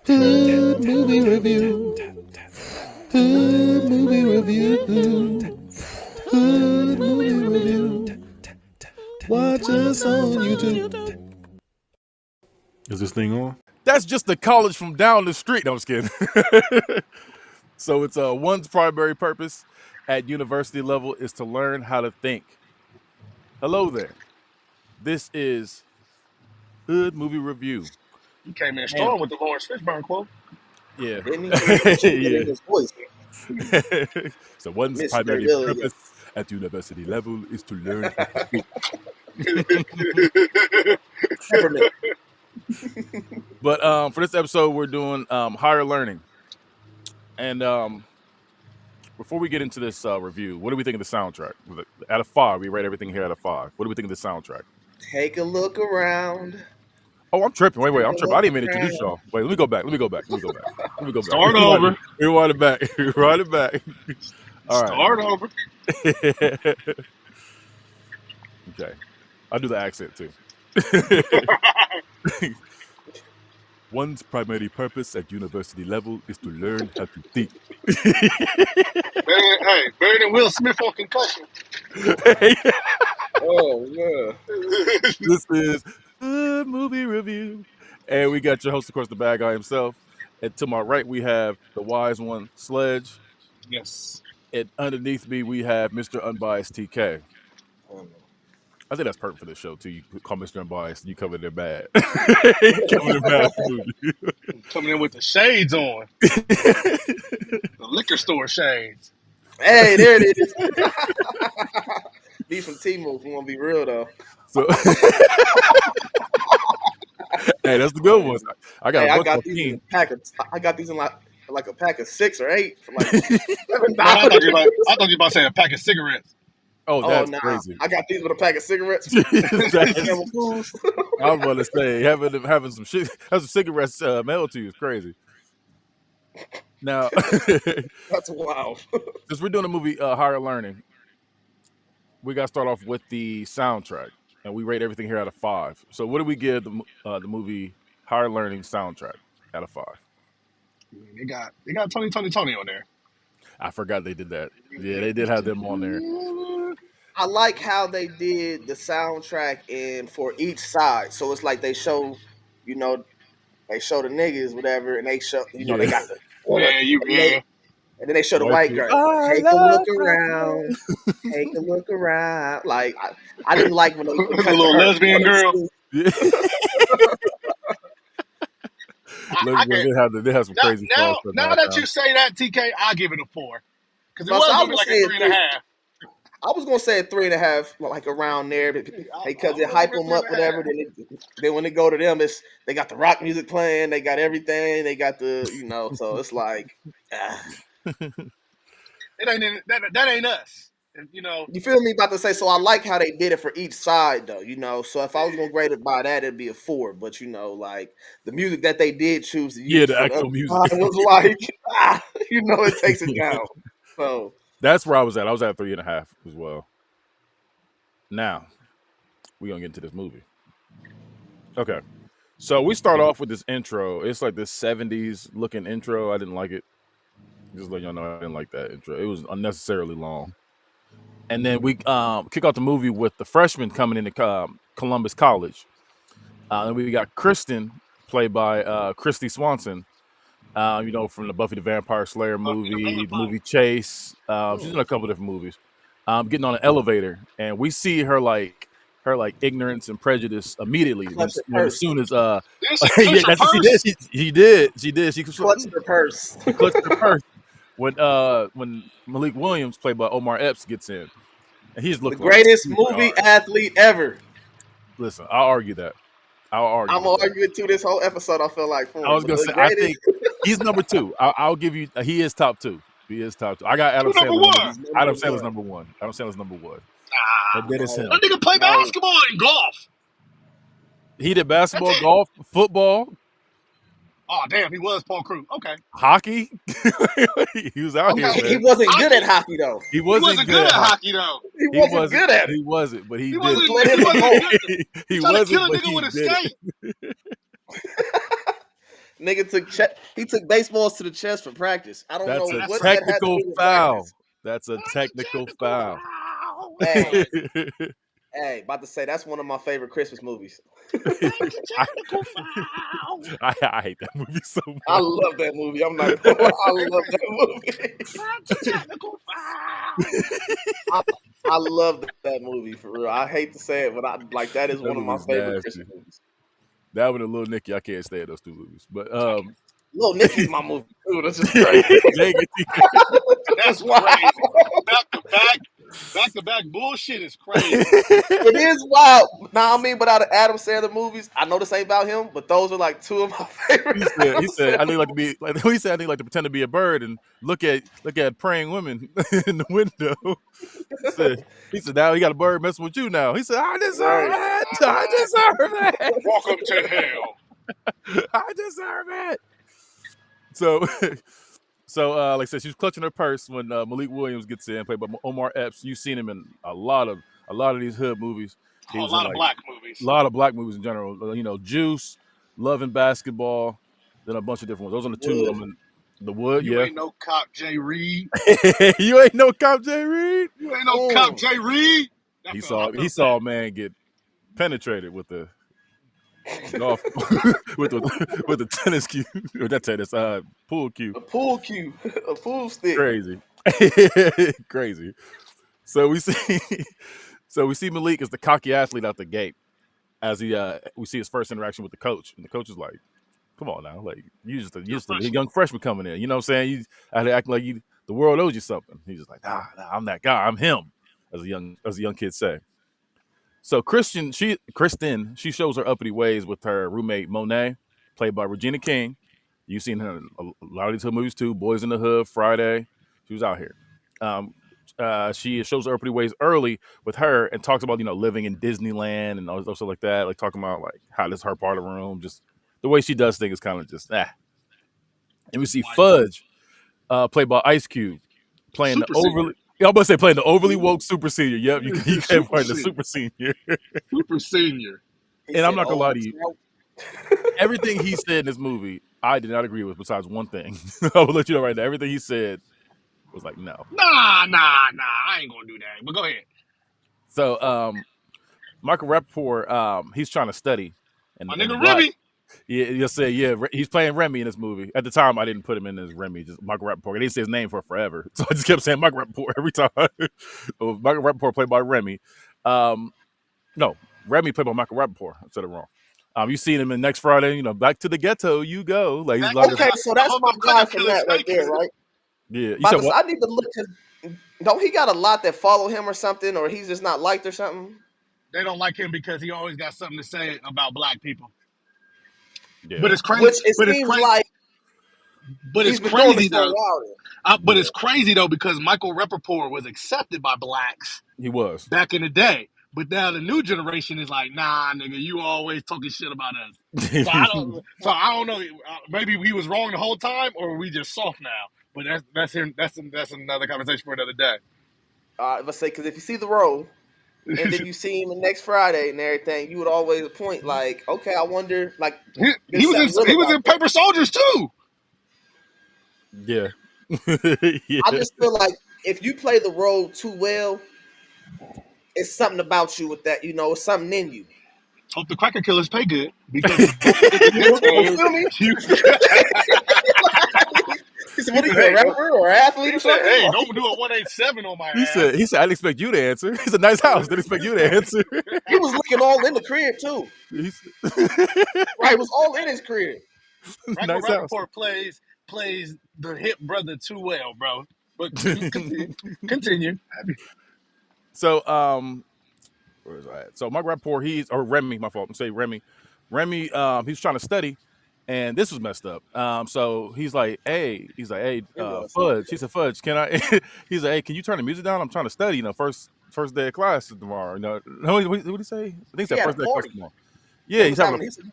Hood movie review. Hood movie review. Hood movie review. Watch us on YouTube. Is this thing on? That's just the college from down the street. No, I'm just kidding. So it's one's primary purpose at university level is to learn how to think. Hello there. This is Hood Movie Review. He came in And strong with the Lawrence Fishburne quote. yeah. Didn't he? In his voice. So one's Mr. primary Williams. purpose at university level is to learn how to think. Peppermint. But for this episode, we're doing higher learning. And before we get into this review, what do we think of the soundtrack? Out of 5, we rate everything here out of 5. What do we think of the soundtrack? Take a look around. Oh, I'm tripping. Wait, I'm tripping. I didn't even introduce y'all. Wait, let me go back. Start over. Rewind it back. Rewind it back. All right. Start over. Okay. I'll do the accent too. One's primary purpose at university level is to learn how to think. Better than Will Smith on Concussion. Oh, yeah. This is Hood Movie Review. And we got your host, of course, the bad guy himself. And to my right, we have the wise one, Sledge. Yes. And underneath me, we have Mr. Unbiased TK. I think that's perfect for this show, too. You call Mr. Unbiased, you cover their bad. Coming in bad food. Coming in with the shades on. The liquor store shades. Hey, there it is. These from T-Move, if we want to be real, though. So, hey, that's the good ones. I got these in a pack of. I got these in like a pack of 6 or 8 for like $7. I thought you were about to say a pack of cigarettes. Oh, that's crazy. I got these with a pack of cigarettes. I was about to say having some shit, have some cigarettes mailed to you is crazy. Now, that's wild. Since we're doing a movie, Higher Learning, we got to start off with the soundtrack, and we rate everything here out of 5. So, what do we give the movie Higher Learning soundtrack out of 5? They got Tony on there. I forgot they did that. Yeah, they did have them on there. I like how they did the soundtrack and for each side. So it's like they show, they show the niggas, whatever, and they show, they got the. And then they show the white girl. Take a look around. Take a look around. Like, I didn't like when they the little lesbian girl. They have some crazy now, stuff. Now that you say that, TK, I'll give it a 4. Because it was like a 3.5. I was gonna say a 3.5, like around there, because they hype them up, whatever. Then when they go to them, they got the rock music playing, they got everything, they got the, so it's like, that ain't us. You feel me? About to say, so I like how they did it for each side, though. So if I was gonna grade it by that, it'd be a 4. But like the music that they did choose to use, the actual music was like, it takes it down. So that's where I was at. I was at 3.5 as well. Now we're gonna get into this movie. Okay, so we start off with this intro. It's like this 70s looking intro. I didn't like it. Just let y'all know I didn't like that intro. It was unnecessarily long. And then we kick off the movie with the freshman coming into Columbus College. And we got Kristen, played by Christy Swanson, from the Buffy the Vampire Slayer movie, the movie Chase. She's in a couple different movies. Getting on an elevator, and we see her ignorance and prejudice immedily. As soon as she did. She clutched her purse. She clutched her purse when Malik Williams, played by Omar Epps, gets in. And he's looking the greatest movie athlete ever. Listen, I'll argue that. I'm gonna argue it too this whole episode. I feel like I was gonna say I think he's number 2. I'll give you. He is top 2. I got Adam Sandler. Adam Sandler's number 1. Adam Sandler's number 1. That nigga play basketball and golf. He did basketball, golf, football. Oh damn, he was Paul Crew. Okay. Hockey. He was out here. Man. He wasn't good at hockey though. He wasn't good at hockey though. He wasn't good at it. He wasn't, but he did. He wasn't he wasn't. Kill a nigga with a skate. Nigga took baseballs to the chest for practice. I don't know That's a what that had to technical do with foul. practice. That's a technical foul. Hey, hey, about to say that's one of my favorite Christmas movies. I hate that movie so I much. love that movie. I'm not gonna lie. I love that movie. I love that movie for real. I hate to say it, but that is That one of my movie's favorite nasty. Christmas movies. That one and Little Nicky, I can't stand those two movies. But Little Nicky's my movie too. That's just crazy. dang it. That's That's wild. crazy. Back to back bullshit is crazy. It is wild. Now I mean, but out of Adam Sandler movies, I know this ain't about him, but those are like two of my favorite. He said, I think like to be like he said, I think like to pretend to be a bird and look at praying women in the window. He said, now he got a bird messing with you now. He said, I deserve Right. it. I deserve it. Welcome to hell. I deserve it. So like I said, she's clutching her purse when Malik Williams gets in, played by Omar Epps. You've seen him in a lot of these hood movies. He A was in lot of like black a movies. lot of black movies in general. You know, Juice, Love and Basketball, then a bunch of different ones. Those are the two. Wood. The Wood, You yeah. ain't no cop, Jay Reed. You ain't no cop, Jay Reed. You ain't no cop, Jay Reed. He I saw felt a man get penetrated with the golf with the tennis cue or that tennis pool cue. A pool cue, a pool stick. Crazy. Crazy. So we see Malik as the cocky athlete out the gate as we see his first interaction with the coach, and the coach is like, "Come on now, like you just a young freshman coming in, you know what I'm saying? You had to act like the world owes you something." He's just like, nah, I'm that guy, I'm him, as a young kid say. So Kristen, she shows her uppity ways with her roommate Monet, played by Regina King. You've seen her in a lot of these hood movies too, Boys in the Hood, Friday. She was out here. Um, she shows her uppity ways early with her and talks about living in Disneyland and all stuff like that, like talking about like how this is her part of the room. Just the way she does things is kind of just And we see Fudge, played by Ice Cube, playing the Super overly. senior. I'm about to say playing the overly woke super senior. Yep, you can Super find the senior. super senior. Super senior. He And I'm said, not gonna "Oh, lie to you, everything he said in this movie, I did not agree with. Besides one thing, I will let you know right now. Everything he said was like no. Nah. I ain't gonna do that. But go ahead. So, Michael Rappaport, he's trying to study, My and the nigga black. Remy. Yeah, you'll say he's playing Remy in this movie. At the time, I didn't put him in as Remy, just Michael Rappaport. I didn't say his name for forever, so I just kept saying Michael Rappaport every time. So Michael Rappaport played by Remy. No, Remy played by Michael Rappaport. I said it wrong. You seen him in Next Friday, back to the ghetto you go. Like he's like, okay." So I that's hope my them guy cracker from killers that right stay there, killers. right? yeah. You But said what? I need to look. Don't he got a lot that follow him or something, or he's just not liked or something? They don't like him because he always got something to say about black people. But Yeah. it's crazy. Which it But it's seems crazy. like But it's he's been doing this crazy for a though. while. But Yeah. it's crazy though because Michael Rappaport was accepted by blacks He was. back in the day. But now the new generation is like, nah, nigga, you always talking shit about us. So I don't know. Maybe we was wrong the whole time, or we just soft now. But that's him. That's another conversation for another day. Let's say because if you see the role and then you see him the next Friday and everything, you would always point like, okay, I wonder, like, he there's was something real he was about in that. Paper Soldiers too. Yeah. Yeah. I just feel like if you play the role too well, it's something about you with that. It's something in you. Hope the cracker killers pay good because don't forget to You mention feel me? you. He said, He "What are said, you, a hey, rapper or an athlete he or said, something?" hey, don't do a 187 on my He said, ass. I didn't expect you to answer. It's a nice house. Didn't expect you to answer. He was looking all in the crib too. He said, Right, it was all in his crib. Michael nice house. Rappaport plays the hip brother too well, bro. But continue. So, where is that? So Mark Rapport, or Remy, my fault. I'm saying Remy. Remy, he's trying to study, and this was messed up. So he's like, hey, It was. Fudge. He said, Fudge, can I? He's like, hey, can you turn the music down? I'm trying to study. First day of class is tomorrow. No, what did he say? I think he He said had a first day of class party. tomorrow. They Yeah, he's was having. having. He said,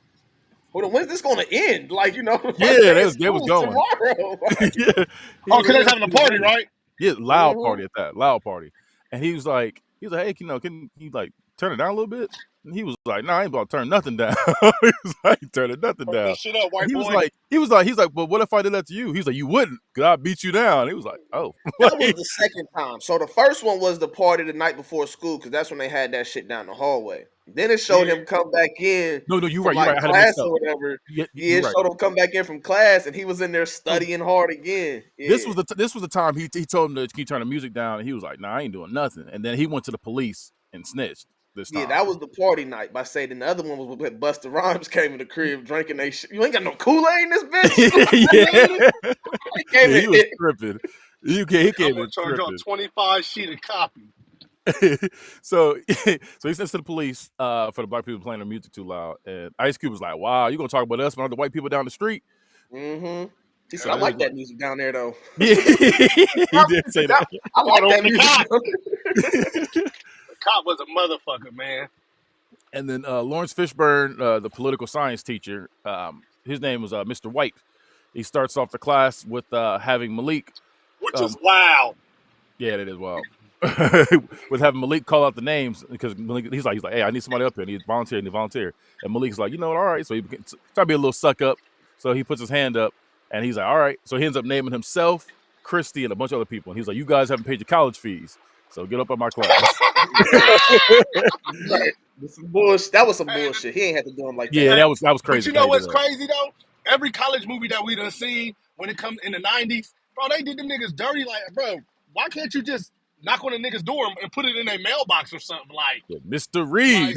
"Hold on, when's this going to end? Like, the first Yeah, day of they was school is going. tomorrow." Yeah, he Oh, was because like, they're yeah, having a party, right? yeah, loud Mm-hmm. party at that, loud party. And he was like, hey, can you like turn it down a little bit? And he was like, "Nah, I ain't about to turn nothing down." He was like, "I ain't turning nothing Turn down." this shit up, And white he was boy. like, "But what if I did that to you?" He's like, "You wouldn't, cause I beat you down." He was like, "Oh, That was like, the second time. So the first one was the party the night before school because that's when they had that shit down the hallway. Then it showed Yeah. him come back in no, you're from right, you're like right. I had it class mixed up. or whatever. Yeah, Yeah, you're it right." showed him come back in from class and he was in there So studying hard again. this Yeah. was the time he told him to keep turning the music down, and he was like, "Nah, I ain't doing nothing." And then he went to the police and snitched this Yeah, time. that was the party night by saying the other one was when Busta Rhymes came in the crib drinking they shit. You ain't got no Kool-Aid in this Yeah, bitch. He came yeah, he was in. tripping. He I'm came gonna in charge y'all tripping. 25 sheet of copy. So so he sends to the police for the black people playing their music too loud, and Ice Cube was like, "Wow, you gonna talk about us, but the white people down the street?" Mm-hmm. He said, So I they was like like, that music down there though. "Yeah," he did say that. I Called like over that the music cop. down there. The cop was a motherfucker, man. And then Lawrence Fishburne, the political science teacher, his name was Mr. White. He starts off the class with having Malik. Which is Um, wild. yeah, that is wild. With having Malik call out the names because Malik, he's like, "Hey, I need somebody up here. I need volunteer. I need volunteer." And Malik's like, "You know what? All right." So he trying to be a little suck up. So he puts his hand up, and he's like, "All right." So he ends up naming himself, Christy, and a bunch of other people. And he's like, "You guys haven't paid your college fees, so get up on my class." Right. Right. Some bullshit. That was some Hey, bullshit. He ain't had to do him like Yeah, that. hey, that was but crazy you how know he did what's that. crazy though? Every college movie that we done seen when it comes in the '90s, bro, they did them niggas dirty. Like, bro, why can't you just knock on a nigga's door and put it in a mailbox or something? Yeah, Mr. Reed, Like,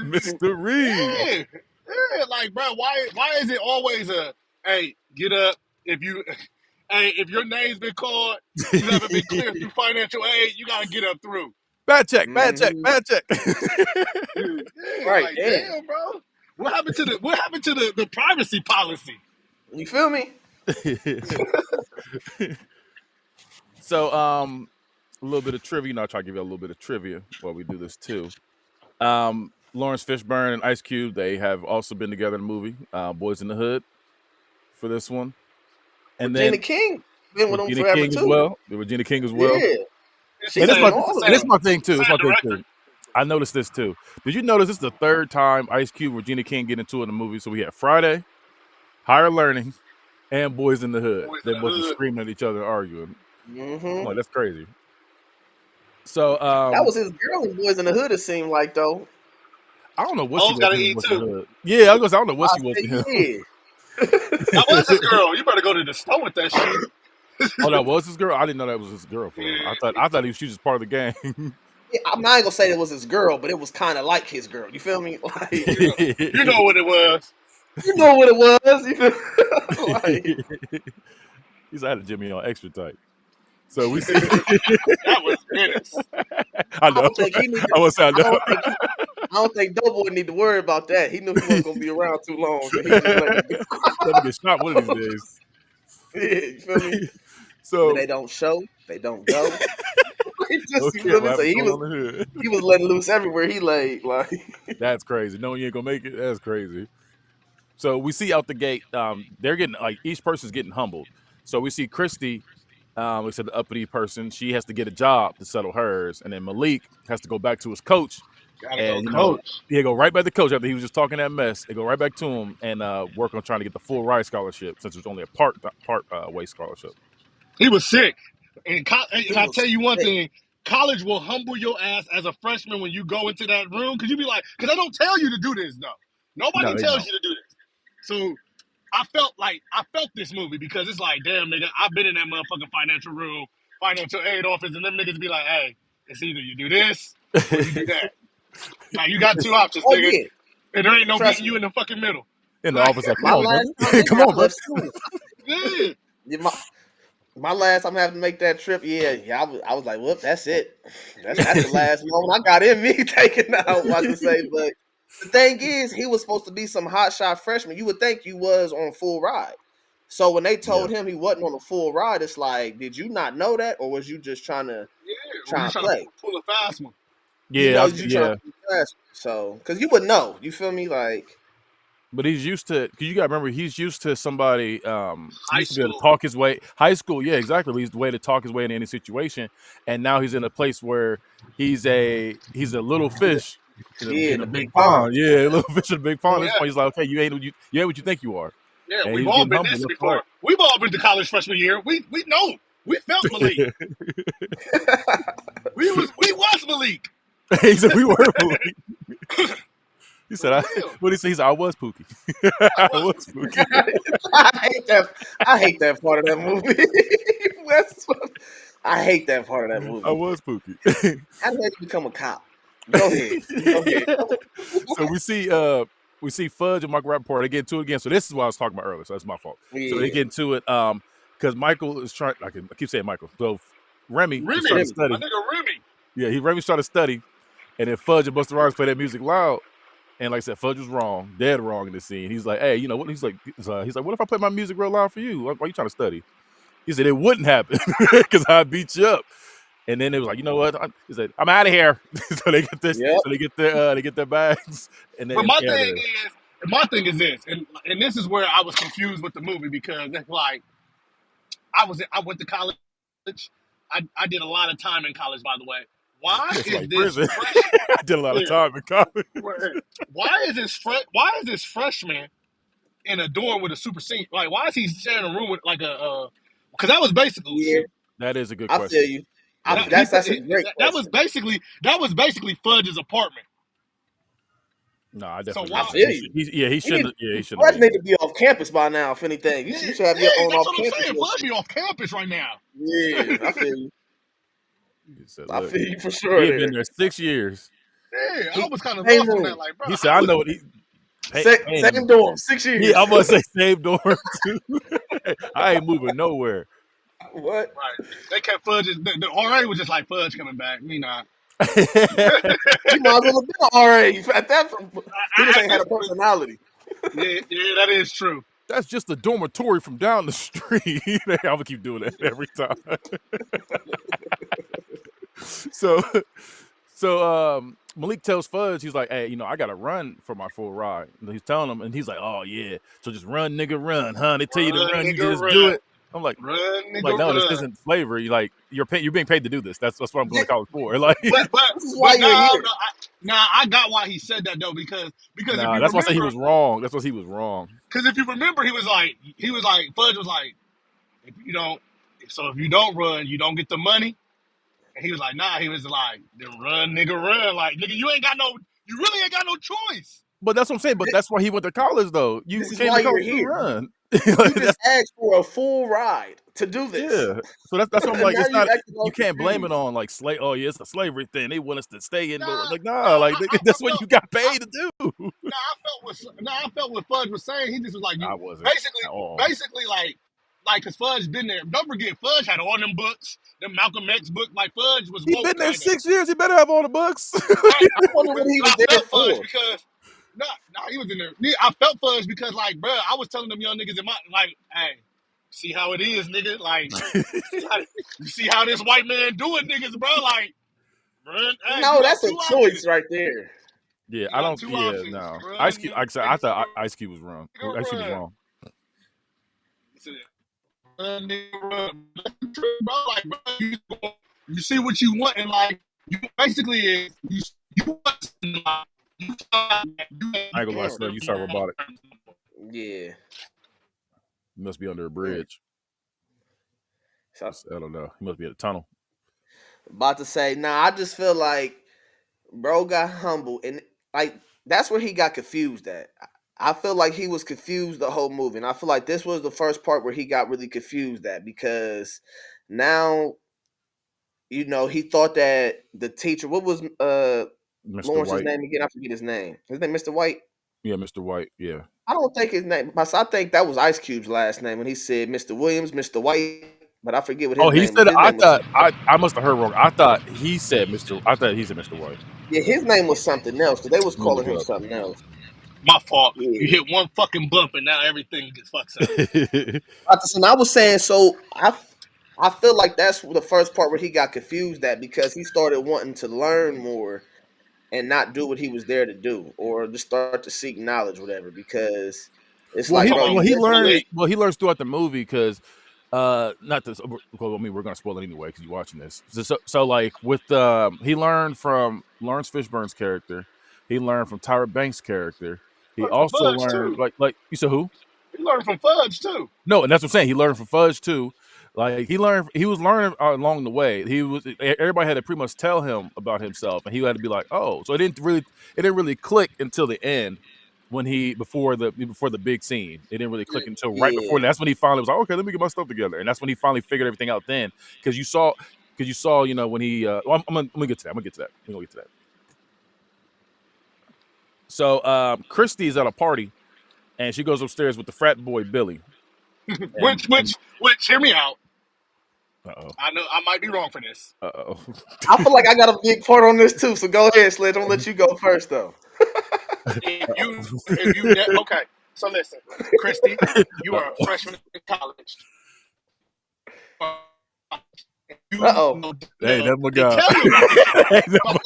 Mr. Reed. yeah, yeah. Like, bro, why is it always a hey, get up if you, hey, if your name's been called, you haven't been cleared through financial aid, you gotta get up through. Bad check, bad check, Hmm. bad check. Yeah, Right. like Damn. damn, bro. What happened to the privacy policy? You feel me? So, a little bit of trivia. You know, I try to give you a little bit of trivia while we do this too. Lawrence Fishburne and Ice Cube, they have also been together in a movie, Boys in the Hood, for this one. And Regina then King been with him Regina forever King as too. well. The Regina King as well. Yeah. It's the She And was same. in It's the all of this same. is them. my thing It's too. the It's same my thing director. too. I noticed this too. Did you notice this is the third time Ice Cube and Regina King get into it in a movie? So we had Friday, Higher Learning, and Boys in the Hood. Boys in They the both be hood. screaming at each other, arguing. I'm Hmm. like, that's crazy. So That was his girl in Boys in the Hood, it seemed like though. I don't know what she Hoes was gotta in eat Boys in too. the Hood. Yeah, I was. I don't know what I she was say in him. yeah. That was his girl. You better go to the store with that shit. Oh, that was his girl. I didn't know that was his girl for real. Yeah, I thought she was just part of the gang. Yeah, I'm not gonna say it was his girl, but it was kind of like his girl. You feel me? Like you know what it was. you know what it was. You feel like He's had a Jimmy on extra tight. So we see. That was menace. I I know. don't think he need to. I was. I I know. don't think he. I don't think Doughboy need to worry about that. He knew he wasn't gonna be around too long, so he just let it Let me get shot one of these go. days. Yeah, you feel me? When So they don't show, they don't go. He no just you kid feel will me? have So a stone on the hood. he was letting loose everywhere he laid. Like That's crazy. Knowing you ain't gonna make it, that's crazy. So we see out the gate, they're getting like each person's getting humbled. So we see Christy, we said the uppity person, she has to get a job to settle hers, and then Malik has to go back to his coach, Gotta go, and coach. he go right back to coach after he was just talking that mess. They go right back to him and work on trying to get the full ride scholarship since it's only a part way scholarship. He was sick. And, he and I tell was you one sick. thing, college will humble your ass as a freshman when you go into that room because you be like, because they don't tell you to do this though. No, Nobody they tells don't. you to do this. So I felt this movie because it's like, damn nigga, I've been in that motherfucking financial room, financial aid office, and them niggas be like, hey, it's either you do this or you do that. Like you got two options, Oh nigga, yeah, and there ain't no trust meeting me. you in the fucking middle. In the Like, office, like, come My on, last time brother, in come there, on, I brother. left soon. yeah, Yeah, my last time having to make that trip, yeah, I was like, whoop, that's it. That's the last moment I got in me taking out what to say. But the thing is, he was supposed to be some hotshot freshman. You would think you was on full ride. So when they Yeah, told him he wasn't on a full ride, it's like, did you not know that, or was you just trying to yeah. Or you trying to trying to play? pull a fast one? yeah, You trying yeah. to be fast. So because you would know, you feel me? Like But he's used to, because you got to remember, he's used to somebody. He High used to be able to school. talk his way. High school, yeah, exactly. He's the way to talk his way in any situation, and now he's in a place where he's a little fish Yeah, in a the big big pond. pond. Yeah, little fish in a big pond. Yeah, That's why he's like, okay, you ain't what you think you are. yeah. And We've he's all getting been humble this left and right. before. We've all been to college freshman year. We know. We felt Malik. We was Malik. He said we were Malik. He For said, real. what did he say? He said, I was Pookie. I I was. was Pookie. I hate that part of that movie. I hate that part of that I movie. was Pookie. How did he become a cop? Go ahead. Go ahead. So we see Fudge and Michael Rappaport. They get into it again. So this is what I was talking about earlier. So that's my fault. So they Yeah. get into it because Michael is trying. I keep saying Michael. So Remy is trying to Remy. My study. nigga Remy. Yeah, Remy's trying to study, and then Fudge and Busta Rhymes play that music loud. And like I said, Fudge was wrong, dead wrong in this scene. He's like, hey, you know what? He's like, what if I play my music real loud for you? Why are you trying to study? He said it wouldn't happen because I beat you up. And then it was like, you know what? He said, I'm out of here. So they get this. Yep. So they get their bags, and But then my thing is this, and this is where I was confused with the movie because it's like I went to college. I did a lot of time in college, by the way. Why it's is like this prison. fresh? I did a lot of time in college. Why is this freshman in a dorm with a super senior? Like, why is he sharing a room with like a? Because that was basically Yeah. That is a good I question. feel you. Yeah. That's a great that was question. basically Fudge's apartment. No, I So definitely why? I feel you. he shouldn't. Yeah, he shouldn't Fudge have need been. to be off campus by now, if anything. You should have your Yeah, own that's off what I'm campus saying. little Fudge shit. be off campus right now. Yeah, I feel you. He said, I look, feel you for he sure had been there. there 6 years. Yeah, I He was kind of same lost on that. room. Like, bro, He said, I how know is what he paying Same him. dorm, 6 Yeah, years. I'm gonna say same dorm too. I ain't moving nowhere. What? right? They kept Fudge. The RA was just like Fudge coming back. Me not. He might as well have been an RA at that point. He just At ain't had this a point, personality. yeah, that is true. That's just a dormitory from down the street. I'm gonna keep doing that every time. so Malik tells Fudge, he's like, hey, I gotta run for my full ride. And he's telling him, and he's like, oh yeah, so just run, nigga, run, huh? They tell you to Run, run, you nigga, just do run. it. I'm like, Run, I'm like, nigga, no, this run. isn't slavery. Like you're being paid to do this. That's what I'm going This to college for. Like, is why But you're no, here. I got why he said that though because if nah, you that's why I say he remember, was wrong. That's why he was wrong. because if you remember, he was like Fudge was like, if you don't, so if you don't run, you don't get the money. And he was like, nah. He was like, then run, nigga, run. Like, nigga, you really ain't got no choice. But that's what I'm saying. But that's why he went to college, though. You This is came why to you're college to here. run. You Like, just asked for a full ride to do this. yeah. So that's what I'm And like. now It's you not. acting You all can't blame it confused. on like slave. Oh yeah, it's a slavery thing. They want us to stay Nah, indoors. Like nah, nah. Like I that's what felt, you got I, paid to do. I felt what Fudge was saying. He just was like, you I wasn't basically, at all. basically cause Fudge been there. Don't forget, Fudge had all them books, them Malcolm X book. Like Fudge was He woke, been there kind of. 6 years. He better have all the books. Right. I wonder what he But was I there felt Fudge for. because he was in there. I felt Fudge because like, bro, I was telling them young niggas in my like, hey, see how it is, nigga. Like, you see how this white man do it, niggas, bro. Like, run. Hey, you No, got that's a two choice options. right there. Yeah, You I got don't. two Yeah, options. no. Ice Run, Cube. nigga, Like I said, I thought Ice Cube was wrong. Ice Cube was run. wrong. He said, run, nigga, run. That's the truth, bro. Like, bro, you see what you want, and like, you basically is you want like, you I ain't gonna lie, Slim. You start robotic. Yeah. You must be under a bridge. So, I don't know. He must be at a tunnel. about to say, nah, I just feel like bro got humble, and like that's where he got confused at. I feel like he was confused the whole movie, and I feel like this was the first part where he got really confused at because now he thought that the teacher, what was Mr. Lawrence's White. name again? I forget his name. His name Mr. White. Yeah, Mr. White. Yeah. I don't think his name, but I think that was Ice Cube's last name when he said Mr. Williams, Mr. White, but I forget what Oh, his he name was. said. His I name was thought. I must have heard wrong. I thought he said Mr. I thought he said Mr. White. yeah, his name was something else because they was I'm gonna calling look him it up. something else. my fault. You Yeah. hit one fucking bump and now everything gets fucks up. And I was saying, so I feel like that's the first part where he got confused at because he started wanting to learn more and not do what he was there to do, or just start to seek knowledge, whatever. Because it's Well, like, Talking bro, about you just learns. Malik. Well, he learns throughout the movie because, not this. Well, I mean, we're gonna spoil it anyway because you're watching this. So like with he learned from Lawrence Fishburne's character. He learned from Tyra Banks' character. He Learned from also Fudge learned too. like you said who? He learned from Fudge too. No, and that's what I'm saying. He learned from Fudge too. Like he was learning along the way. Everybody had to pretty much tell him about himself, and he had to be like, oh, so it didn't really click until the end when before the big scene. It didn't really click until right before. Yeah. That's when he finally was like, okay, let me get my stuff together, and that's when he finally figured everything out. Then because you saw, when he. Well, I'm gonna get to that. I'm gonna get to that. We're gonna get to that. So Christy's at a party, and she goes upstairs with the frat boy Billy. Which, hear me out. Uh-oh. I know I might be wrong for this. Uh-oh. I feel like I got a big part on this too. So go ahead, Sledge. I'm gonna let you go first though. Okay. So listen, Christy, you are a freshman in college. Hey, that's my guy. Tell you about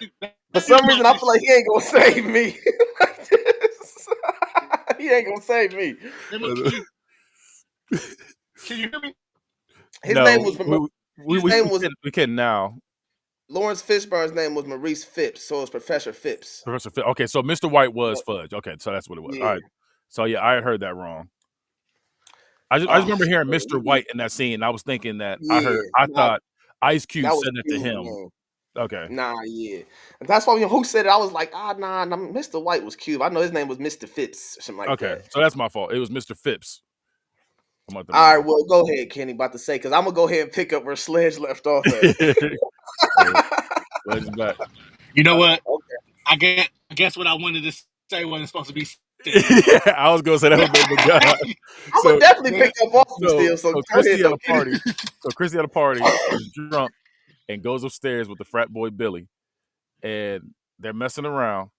this. For some reason, I feel like he ain't gonna save me. Like this. He ain't gonna save me. Can you hear me? His name was. We can now. Lawrence Fishburne's name was Maurice Phipps, so it's Professor Phipps. Professor Phipps. Okay, so Mr. White was Fudge. Okay, so that's what it was. Yeah. All right. So yeah, I heard that wrong. I just remember hearing Mr. White in that scene. And I was thinking that I thought Ice Cube said that to him. Man. Okay. Nah, yeah. And that's why who said it, I was like, nah, Mr. White was Cube. I know his name was Mr. Phipps or something like that. Okay, so that's my fault. It was Mr. Phipps. All right, well, go ahead, Kenny. About to say, because I'm gonna go ahead and pick up where Sledge left off at. Sledge back. You know what? Okay. I guess what I wanted to say wasn't supposed to be said. Yeah, I was gonna say that was my God. I would definitely pick up off him still. So Christy at a party. So Christy at a party is drunk and goes upstairs with the frat boy Billy, and they're messing around,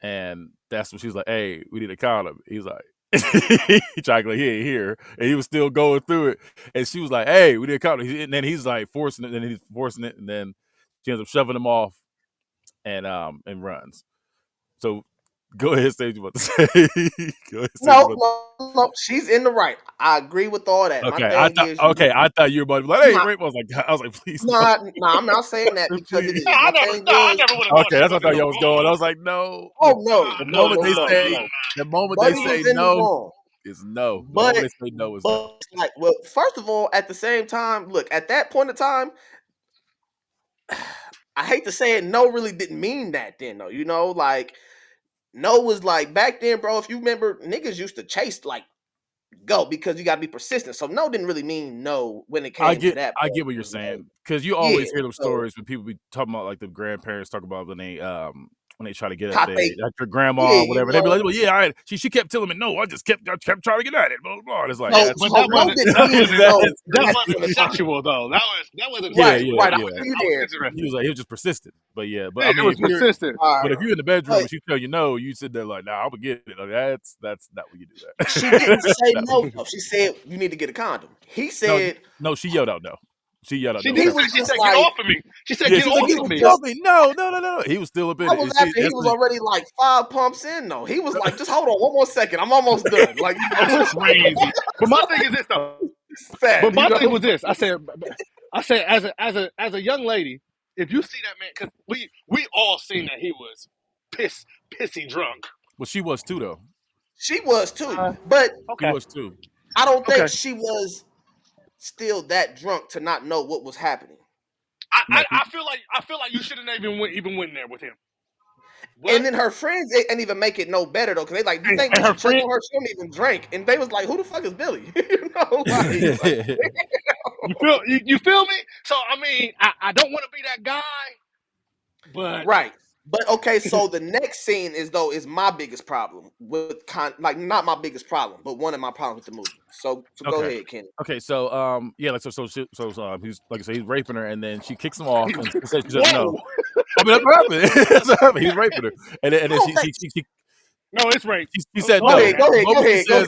and that's when she's like, "Hey, we need a condom." He's like, he tried to, like, he ain't here, and he was still going through it, and she was like, "Hey, we need a condom," and then he's like forcing it, and then she ends up shoving him off, and runs. So go ahead, say what you about to say. No, she's in the right. I agree with all that. Okay, I thought you were about to be like, "Hey, rape." I was like, please. Nah, I'm not saying that because it is. I never would have. Okay, that's what I thought y'all was going. I was like, no. Oh no. The moment they say no is no. The moment they say no is no. Like, well, first of all, at the same time, look, at that point in time, I hate to say it, no really didn't mean that then, though. You know, like, no was like back then, bro. If you remember, niggas used to chase like go because you gotta be persistent. So no didn't really mean no when it came to that. I get what you're saying because you always hear those stories when people be talking about like the grandparents talk about when they try to get at your grandma or whatever. They be like, well, yeah, she kept telling me no. I kept trying to get at it. Blah, blah, blah. And it's like, that wasn't sexual though. That wasn't right. He was just persistent. But I mean, it was persistent. But if you're in the bedroom and she tell you no, you sit there like, nah, I'm gonna get it. Like, that's not when you do that. She didn't say no. She said you need to get a condom. He said no. She yelled out no. She yelled out she no. She said, get off of me. She said, get off of me. No. He was still a bit. I was after he was already like 5 pumps in though. He was like, just hold on one more second. I'm almost done. Like, that's crazy. But my thing is this though. But my thing was this. I said as a young lady, if you see that man, because we all seen that he was pissy drunk. Well, she was too though. She was too, but she was too. I don't think she was still that drunk to not know what was happening. I feel like you shouldn't even went there with him. What? And then her friends didn't even make it no better though, because they like, you think her friend on her, she don't even drink, and they was like, who the fuck is Billy? You know, like, you feel me? So I mean, I don't want to be that guy, but right. But okay, so the next scene is my biggest problem with not my biggest problem, but one of my problems with the movie. So go ahead, Kenny. Okay, so he's like I said, he's raping her, and then she kicks him off and says she doesn't know. I mean, that's what happened. That's what happened. He's raping her, and then she no, it's rape. She said go no. Ahead. Says,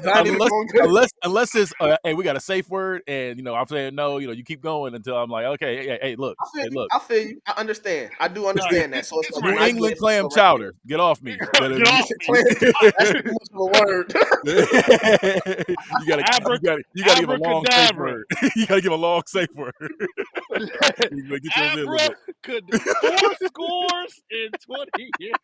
unless it's hey, we got a safe word, and I'm saying no. You keep going until I'm like, okay, hey, look. I feel you. I understand. I do understand that. So it's New England clam chowder. Get off me. Get off me. That's too much of a word. You gotta give a long safe word. You gotta give a long safe word. could 4 scores and 20 years.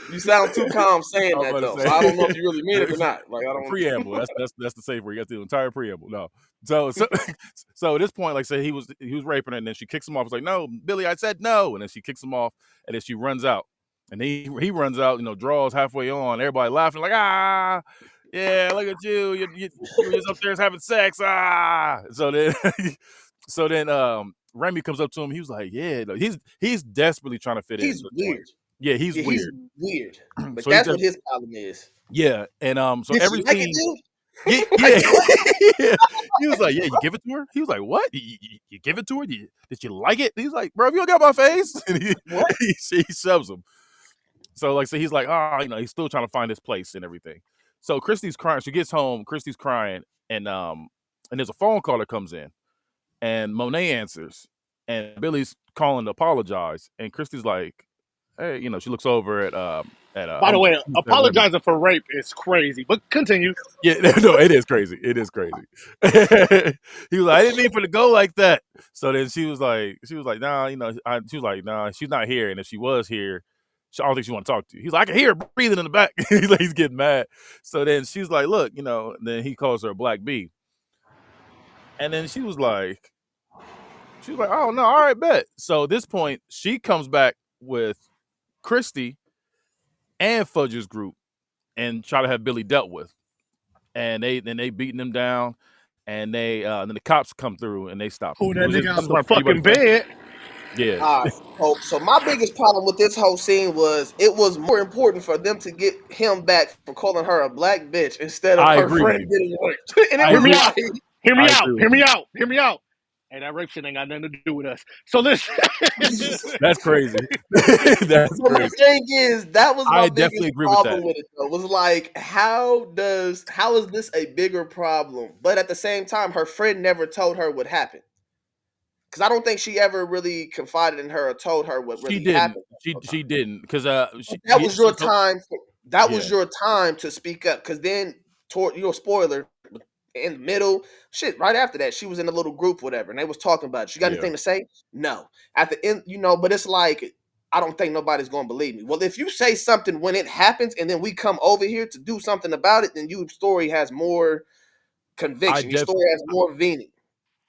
You sound too calm saying I was that about though, to so say I don't know if you really mean it or not. Like I the don't. preamble. That's the safe word. You got to do the entire preamble. No. So at this point, like say he was raping her, and then she kicks him off. It's like, no, Billy, I said no, and then she kicks him off, and then she runs out, and he runs out, draws halfway on, everybody laughing like, ah, yeah, look at you, you were just upstairs having sex, ah. So then Remy comes up to him. He was like, yeah, he's desperately trying to fit in at He's this point. weird. Yeah, he's Yeah, he's weird. weird. But So he's that's just, what his problem is. yeah, and so Did every she like it, scene. dude? Yeah, Like, yeah. what? Yeah. He was like, "Yeah, you give it to her." He was like, "What? You give it to her? Did you like it?" He's like, "Bro, if you don't got my face," and What? he shoves him. So he's like, he's still trying to find his place and everything. So Christy's crying. She gets home. Christy's crying, and there's a phone call that comes in, and Monet answers, and Billy's calling to apologize, and Christy's like, "Hey," she looks over at By the way, I'm saying Remy. apologizing for rape is crazy. But continue. Yeah, no, it is crazy. It is crazy. He was like, I didn't mean for it to go like that. So then she was like, nah, she was like, nah, she's not here. And if she was here, I don't think she want to talk to you. He's like, I can hear her breathing in the back. He's getting mad. So then she's like, look, then he calls her a black bee. And then she was like, oh no, all right, bet. So at this point, she comes back with Christy and Fudge's group and try to have Billy dealt with. And they beating him down, and then the cops come through and they stop him. Pull that Was it nigga out something the about you about fucking to say? bed. Yeah, All right. So my biggest problem with this whole scene was it was more important for them to get him back for calling her a black bitch instead of I her agree with friend you. getting raped. And it I Hear was me agree. out. like, Hear me I out. agree with Hear me you. out. Hear me out. Hey, that rape shit ain't got nothing to do with us. So listen. That's crazy. That's but my crazy. thing is that was my I biggest definitely agree with problem that. with it though. Was like how is this a bigger problem? But at the same time, her friend never told her what happened. Because I don't think she ever really confided in her or told her what She really didn't. happened. She didn't because That was your time. That yeah. was your time to speak up. Because then, toward spoiler, in the middle, shit, right after that, she was in a little group, whatever, and they was talking about it. She got Yeah. anything to say? No. At the end, but it's like I don't think nobody's going to believe me. Well, if you say something when it happens, and then we come over here to do something about it, then your story has more conviction. Your story has more meaning.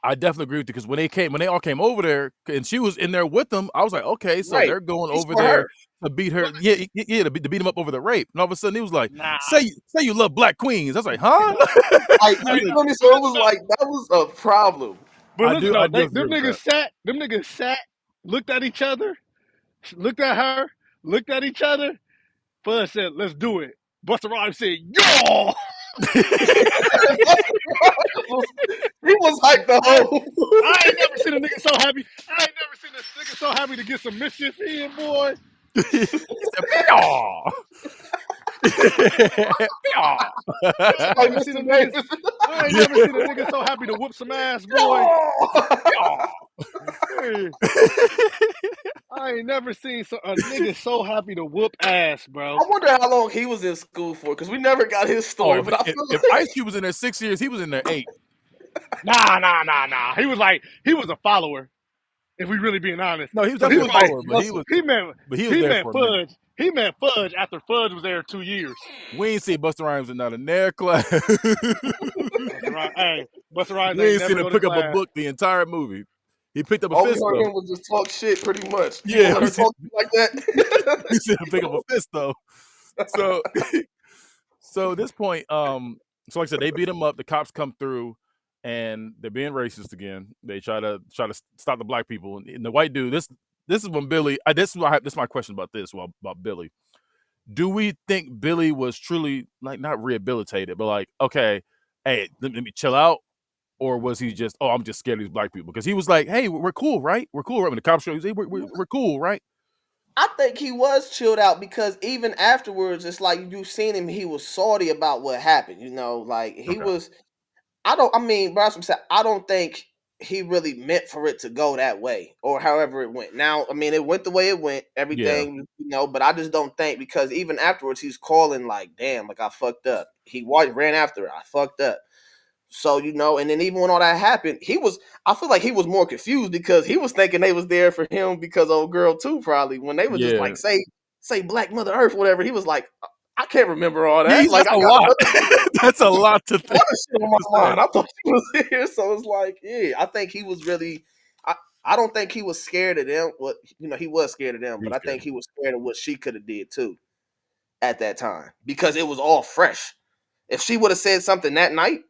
I definitely agree with you because when they all came over there and she was in there with them, I was like, okay, so Right. they're going It's over for there her. to beat her, to beat him up over the rape. And all of a sudden, he was like, Nah. say you love black queens. I was like, huh? Like, I you said, feel me? So it was like that was a problem. But listen, I no, do them agree with that. niggas sat, looked at each other, looked at her, looked at each other. Fudge said, let's do it. Busta Rhymes said, yo! He was like the whole. I ain't never seen a nigga so happy. I ain't never seen a nigga so happy to get some mischief in, boy. He said, "Pew." Pew. Like I Mr. Davis. ain't never seen a nigga so happy to whoop some ass, boy. Hey, I ain't never seen a nigga so happy to whoop ass, bro. I wonder how long he was in school for, because we never got his Oh, story. But I feel if like Ice Cube was in there 6 years, he was in there 8. Nah. He was a follower. If we really being honest, No, he was so he definitely was a like follower, but he was he there meant for a minute. Fudge. He meant Fudge after Fudge was there 2 years. We ain't seen Busta Rhymes in not a nair class. Busta Rhymes We ain't ain't seen never him go to pick up a class. book the entire movie. He picked up a all we fist heard though. him was just talk shit, pretty much. People Yeah, let her talk like that. we seen him pick up a fist though. So so at this point, so like I said, they beat him up. The cops come through, and they're being racist again. They try to stop the black people, and the white dude. This is when Billy. This is my question about this. Well, about Billy. Do we think Billy was truly like not rehabilitated, but like, okay, hey, let me chill out, or was he just, oh, I'm just scared of these black people? Because he was like, hey, we're cool, right? We're cool, right? When the cops show, he's like, we're cool, right? I think he was chilled out because even afterwards, it's like you seen him. He was salty about what happened. Like he Okay. was. I don't think he really meant for it to go that way or however it went. Now, I mean, it went the way it went, Yeah. everything, but I just don't think because even afterwards he's calling like, damn, like I fucked up. He ran after her. I fucked up. So, and then even when all that happened, I feel like he was more confused because he was thinking they was there for him because old girl too, probably. When they were just Yeah. like, say Black Mother Earth, whatever, he was like, I can't remember all Yeah, that. Like, that's I a got lot. That's a lot to think other shit on to my say. mind. I thought he was here. So it's like, yeah, I think he was really, I don't think he was scared of them. Well, he was scared of them, He but was I scared. think he was scared of what she could have did too at that time because it was all fresh. If she would have said something that night,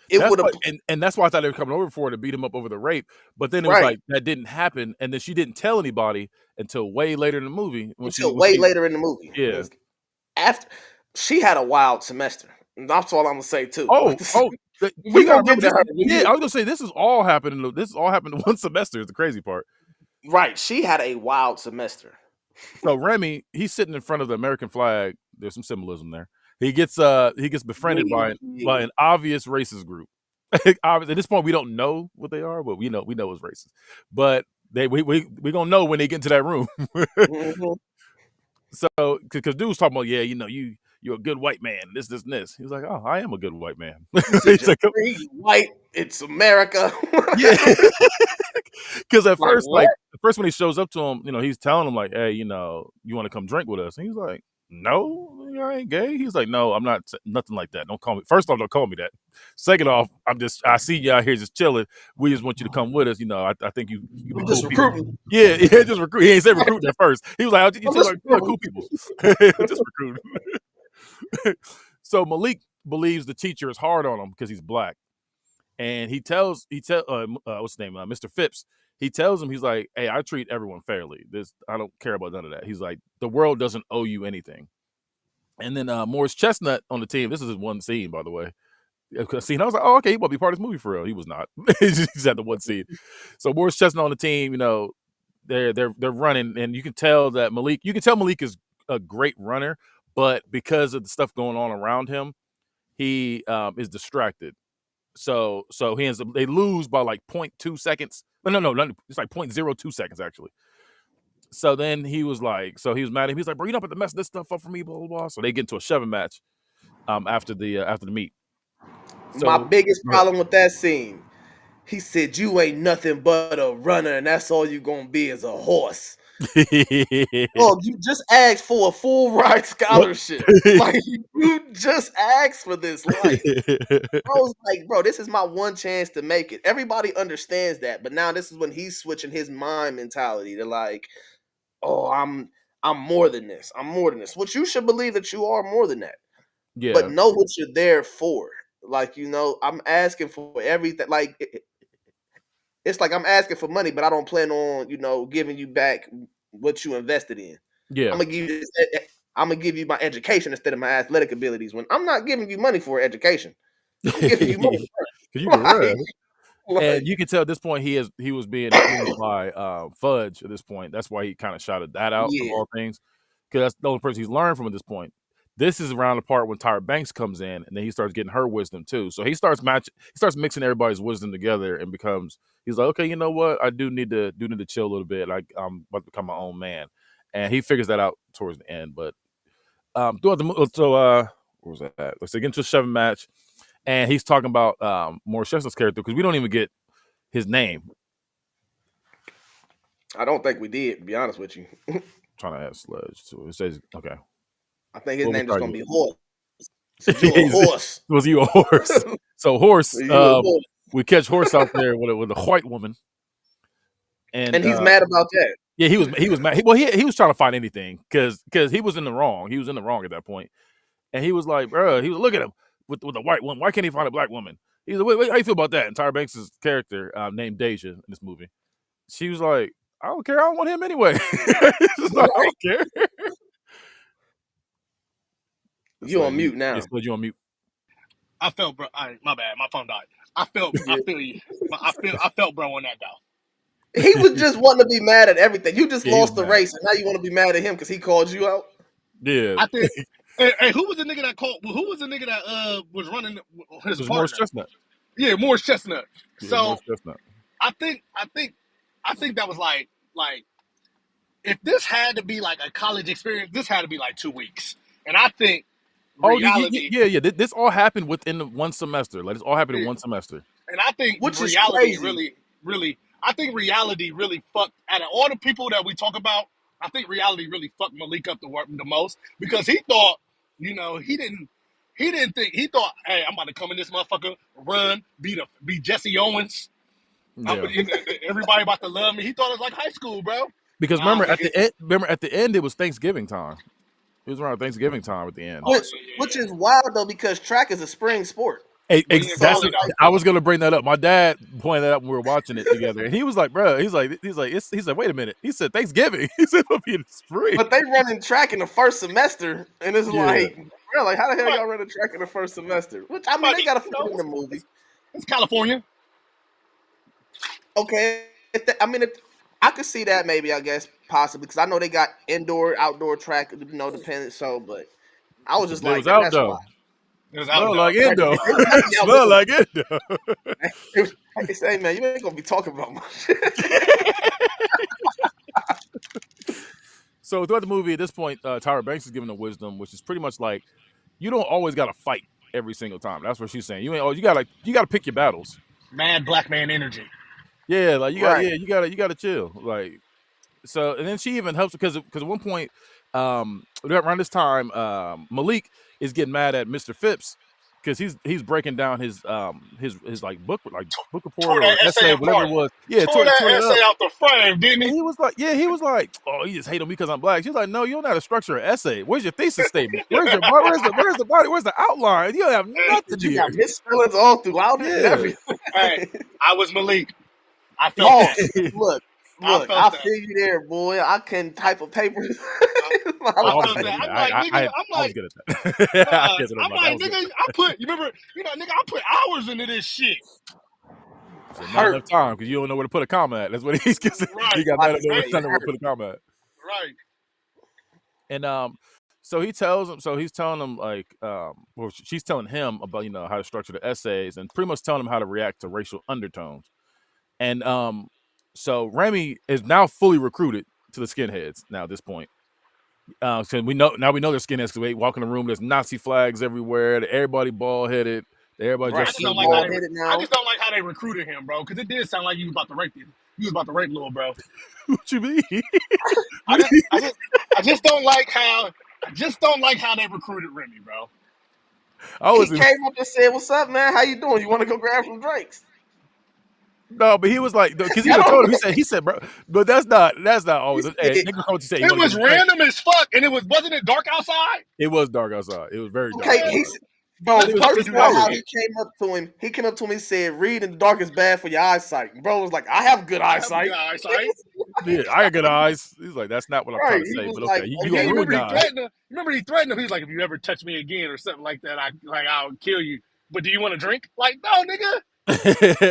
it That's would have, why, and that's why I thought they were coming over for her to beat him up over the rape. But then it was right. like that didn't happen, and then she didn't tell anybody until way later in the movie when Until way she later in the movie. yeah. After she had a wild semester. That's all I'm gonna say too. Oh, oh, We you gotta gonna get remember to this. her. Yeah, I was gonna say this is all happening. This is all happened in one semester. Is the crazy part. Right, she had a wild semester. So Remy, he's sitting in front of the American flag. There's some symbolism there. He gets befriended by an obvious racist group. At this point, we don't know what they are, but we know it's racist. But we gonna know when they get into that room. Mhm. So because dude was talking about you're a good white man. This and this. He was like, oh, I am a good white man. He said, He's "You're like, oh, free, you white. It's America." yeah. Because at Like first, what? when he shows up to him, he's telling him like, "Hey, you want to come drink with us?" And he's like, "No, I ain't gay." He's like, "No, I'm not. Nothing like that. Don't call me. First off, don't call me that. Second off, I see you out here just chilling. We just want you to come with us. I think you be I'm cool just people." recruiting. Yeah, yeah, just recruit. He ain't said recruiting at first. He was like, "You I'm tell just like recruiting. cool people, just recruiting." So Malik believes the teacher is hard on him because he's black. And he tells what's his name, Mr. Phipps. He tells him, he's like, "Hey, I treat everyone fairly. I don't care about none of that." He's like, "The world doesn't owe you anything." And then Morris Chestnut on the team. This is his one scene, by the way. Scene. I was like, "Oh, okay, he will be part of this movie for real." He was not. He's at the one scene. So Morris Chestnut on the team. They're running, and you can tell that Malik. You can tell Malik is a great runner, but because of the stuff going on around him, he is distracted. So he ends up they lose by like 0.2 seconds. No, it's like 0.02 seconds actually. So then he was mad at him. He's like, "Bro, you don't have to mess this stuff up for me, blah blah blah." So they get into a shoving match after the meet. My So biggest problem with that scene, he said, "You ain't nothing but a runner, and that's all you gonna be is a horse." Oh, you just asked for a full ride Yep. scholarship. Like you just asked for this life. I was like, bro, this is my one chance to make it. Everybody understands that, but now this is when he's switching his mind mentality to like, oh, I'm more than this. I'm more than this. Which you should believe that you are more than that. But Yeah, know what you're there for. Like, I'm asking for everything. Like it's like I'm asking for money, but I don't plan on, giving you back what you invested in. I'm yeah. gonna give you I'm gonna give you my education instead of my athletic abilities. When I'm not giving you money for education, I'm giving you money. Because you can Like, run. like, And you can tell at this point he was being influenced by Fudge at this point. That's why he kind of shouted that out of yeah, all things. Because that's the only person he's learned from at this point. This is around the part when Tyra Banks comes in, and then he starts getting her wisdom too. So he starts mixing everybody's wisdom together, and he's like, okay, you know what? I do need to chill a little bit. I'm about to become my own man, and he figures that out towards the end. But throughout where was that? Let's get into a shoving match, and he's talking about Morris Chestnut's character because we don't even get his name. I don't think we did, to be honest with you. Trying to add Sledge. So it says, okay. I think his What was name just gonna you? be Horse. Said you a horse. Was you a horse? So horse, You a horse. we catch horse out there with a white woman, and And he's mad about that. yeah, he was mad. He was trying to find anything because he was in the wrong. He was in the wrong at that point, and he was like, bro, he was look at him with a white woman. Why can't he find a black woman? He's like, wait, how you feel about that? And Tyra Banks' character named Deja in this movie, she was like, I don't care. I don't want him anyway. She's like, I Right. don't care. You So on mute now. it's put you on mute. I felt, bro. My bad. My phone died. I feel you. I felt, bro, on that though. He was just wanting to be mad at everything. You just Yeah, he was lost the mad. race, and now you want to be mad at him because he called you out. Yeah, I think. Hey, who was the nigga that called? Who was the nigga that was running it his was Morris partner? Chestnut. Yeah, Morris Chestnut. Yeah, Morris So Chestnut. I think that was like if this had to be like a college experience, this had to be like 2 weeks. And I think Oh, reality. yeah. This all happened within one semester. Like, this all happened in one semester. And I think Which is reality crazy. I think reality really fucked out of all the people that we talk about. I think reality really fucked Malik up the most because he thought, he didn't think he thought, hey, I'm about to come in this motherfucker, run, be Jesse Owens. Yeah. Everybody about to love me. He thought it was like high school, bro. Because Nah, remember nigga. at the end it was Thanksgiving time. It was around Thanksgiving time at the end. Oh Which yeah. is wild though because track is a spring sport. But he in That's Cali though. I was gonna bring that up. My dad pointed that out when we were watching it together, and he was like, "Bro, he's like, wait a minute." He said Thanksgiving. He said it'll be in the spring. But they running track in the first semester, and it's Yeah. like, bro, like how the hell Right. y'all running track in the first semester? Which I mean, But they gotta fit it in the movie. it's California. Okay, I could see that maybe. I guess possibly because I know they got indoor, outdoor track, dependent. So, but I was just It like, was out that's why. though. It was Smell outdoor. like Right, endo. it was definitely Smell outdoor. like endo. It was, I say, man, you ain't gonna be talking about my shit. So throughout the movie, at this point, Tyra Banks is giving the wisdom, which is pretty much like you don't always got to fight every single time. That's what she's saying. You ain't. Oh, you gotta pick your battles. Mad black man energy. Yeah, like Right. you gotta chill. Like, so, and then she even helps because at one point, around this time, Malik is getting mad at Mr. Phipps because he's breaking down his like book Tore report or that essay essay, whatever it apart. was. Yeah, Tore that tore it essay up. out the frame, didn't And he? he was like, oh, you just hate on me because I'm black. She's like, no, you don't know how to structure an essay. Where's your thesis statement? Where's the body? Where's the outline? You don't have nothing But you here. got misspellings all throughout it and Yeah. everything. Hey, I was Malik. I felt Oh, that. look, I felt I that. feel you there, boy. I can type a paper. I Oh, I was felt good at that. that. I'm like, nigga, I was good at that. I can't say nothing I'm about that. I like, was good. nigga, nigga, I put hours into this shit. So not hurt. enough time because you don't know where to put a comma at. That's what he's he Right, got I mad at just me. say right, Trying to know where to hurt. put a comma at. right. And so he tells him. So he's telling him like, well, she's telling him about how to structure the essays and pretty much telling him how to react to racial undertones. And so Remy is now fully recruited to the skinheads now at this point. So we know they're skinheads because they walk in the room. There's Nazi flags everywhere. Everybody bald headed. Everybody Right. dressed I He just don't certain like how way. bald they. headed I now. just don't like how they recruited him, bro. Because it did sound like you was about to rape him. You was about to rape little bro. What you mean? I just don't like how. I just don't like how they recruited Remy, bro. I He was came up and said, "What's up, man? How you doing? You want to go grab some drinks?" no, but he was like, because he I even told don't him. He said, bro, but that's not always. he Hey, said, nigga, come to say you It want to get was a drink. random as fuck, and wasn't it dark outside? It was dark outside. It was very dark okay, Man, he outside. said, bro, let It was Puffy first pitch of do all, that cold. how shit. he came up to me and said, "Read in the dark is bad for your eyesight." Bro was like, "I have good I have eyesight." good eyesight. Yeah, I got good eyes. He's like, that's not what I'm trying Right. to He say. was But like, okay, "Oh you Yeah, yeah, gonna you ruin remember your he eyes. threatened him. Remember he threatened him. He's like, if you ever touch me again or something like that, I'll kill you. But do you want a drink? Like, no, nigga.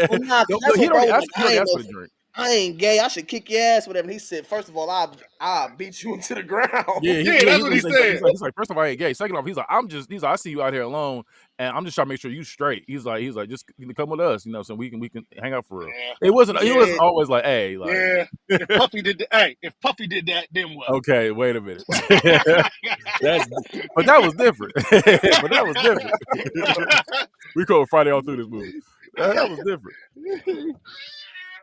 well, nah, 'cause No, that's what bro was like. he already asked for the drink. I ain't gay. I should kick your ass, whatever." And he said, "First of all, I'll beat you into the ground." Yeah, that's what he said. He's like, first of all, I ain't gay. Second off, he's like, I see you out here alone, and I'm just trying to make sure you straight. He's like, just come with us, so we can hang out for real. Yeah, He Yeah. wasn't always like, hey, like, yeah. If Puffy did that, then what? okay, wait a minute. But that was different. But that was different. We call Friday all through this movie. That was different.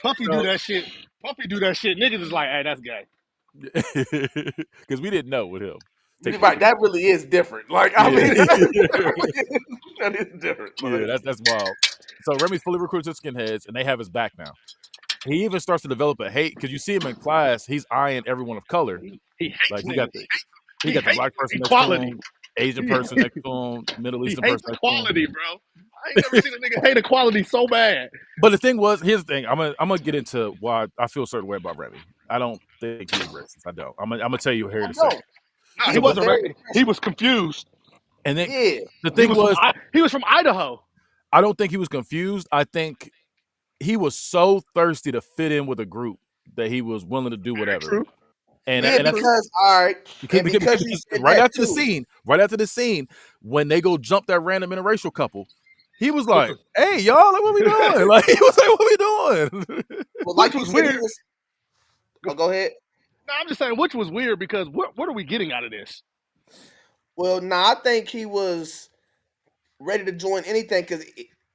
Puffy do that shit. Puffy do that shit. Niggas is like, hey, that's gay. Because we didn't know with him. Right, that really is different. Like, I Yeah. mean, that is different. Yeah, Like, that's wild. So Remy's fully recruits his skinheads, and they have his back now. He even starts to develop a hate because you see him in class. He's eyeing everyone of color. He hates Like he niggas. got the black person next to Equality. him, Asian He, person next to him, Middle he Eastern hates person next to him. equality, bro. I ain't never seen a nigga hate equality so bad. But the thing was, here's the thing. I'm gonna get into why I feel a certain way about Remy. I don't think he was racist. I don't. I'm gonna tell you here in a second. Nah, he So, but wasn't right. He was confused. and then yeah, the thing He was from Idaho. I don't think he was confused. I think he was so thirsty to fit in with a group that he was willing to do whatever. True. And yeah, that's because all right, because he said right that after too. the scene, when they go jump that random interracial couple, he was like, "Hey, y'all, like, what we doing?" Like, he was like, "What we doing?" Well, Which like you was said, he weird. was. Oh, go ahead. No, I'm just saying, which was weird because what are we getting out of this? Well, nah, I think he was ready to join anything because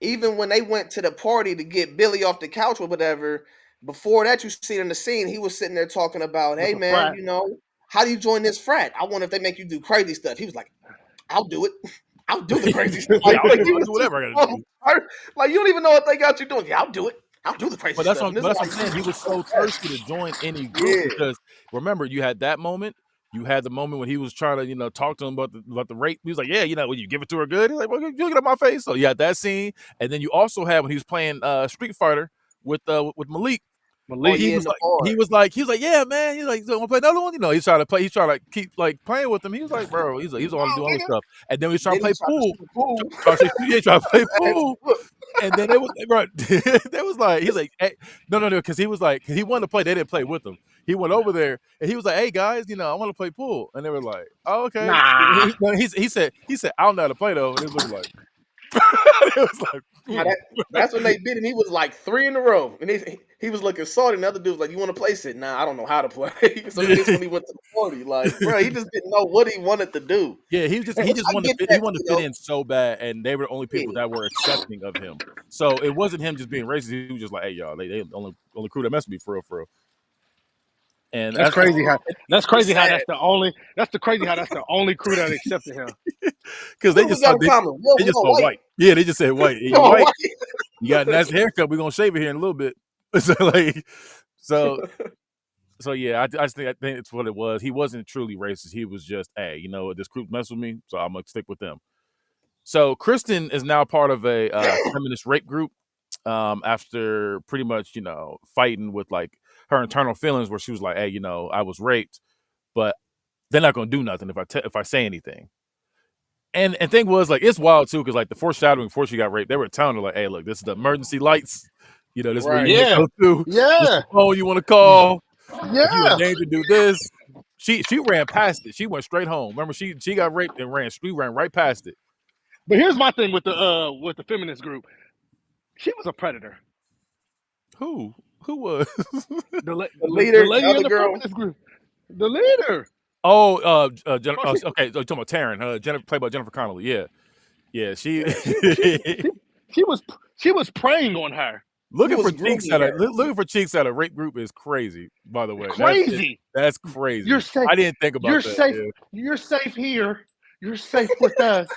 even when they went to the party to get Billy off the couch or whatever, before that, you see in the scene, he was sitting there talking about, With hey, the man, frat. how do you join this frat? I wonder if they make you do crazy stuff. He was like, I'll do it. I'll do the crazy stuff. Yeah, Like he I'll was do just whatever I got to do. like you don't even know what they got you doing. Yeah, I'll do it. I'll do the crazy But that's stuff. what, And it's but that's what like, I'm saying. He was so yes, thirsty to join any group yeah, because remember, you had that moment. You had the moment when he was trying to, talk to him about the rape. He was like, "Yeah, when you give it to her good." He's like, "Well, you look at my face." So you had that scene, and then you also had when he was playing Street Fighter with Malik. oh Malik. yeah, in the bar. He was like, "Yeah, man." He's like, "So want to play another one?" He's trying to play. He's trying to keep like playing with him. He was like, "Bro," he's all to do Oh, all this nigga. stuff, and then he's trying to Then he play tried to pool. shoot the pool. Trying to play Ask, pool. look, And then it was right. They was like, he's like, hey, no, because he was like, 'cause he wanted to play. They didn't play with him. He went over there and he was like, "Hey guys, I want to play pool." And they were like, "Oh, okay." Nah. He said, "I don't know how to play though." And it was looking like, it was like, now that's when they beat him. He was like 3 in a row, and he was looking salty. And the other dude was like, "You want to play?" He said, "Nah, I don't know how to play." So then this when he went to the party, like, bro, he just didn't know what he wanted to do. yeah, he Which just I wanted to get fit. He that, wanted to fit in so bad, and they were the only people Yeah. that were accepting of him. So it wasn't him just being racist. He was just like, "Hey y'all, they only crew that messed with me for real, for real." And That's that's crazy how that's It's crazy how sad. that's the only crew that accepted him. because What do we got in common? Well, they we just all saw white. white. Yeah, they just said white. Hey, We you all white. white. You got a nice haircut. We're gonna shave it here in a little bit. So like, so yeah, I think it's what it was. He wasn't truly racist. He was just, hey, this group mess with me, so I'm gonna stick with them. So Kristen is now part of a feminist rape group. After pretty much fighting with like her internal feelings, where she was like, hey, I was raped, but they're not gonna do nothing if I say anything. And thing was like it's wild too because like the foreshadowing before she got raped, they were telling her like, "Hey, look, this is the emergency lights. This is where you Right. want to Yeah. go to. This is Yeah. the phone you want to call. If you're in Yeah. danger, do this." She ran past it. She went straight home. Remember, she got raped and ran. She ran right past it. But here's my thing with the feminist group. She was a predator. Who was? The The leader, the lady in other the girl. feminist group. The leader. Oh, Oh, she, okay. So you're talking about Taryn, Jennifer, played by Jennifer Connelly. Yeah, yeah. She yeah, she, she was she was preying on her. He was grooming her. looking for cheeks at a rape group is crazy. By the way, Crazy. that's You're crazy. safe. I didn't think about You're that. safe. Yeah. You're safe here. You're safe with us.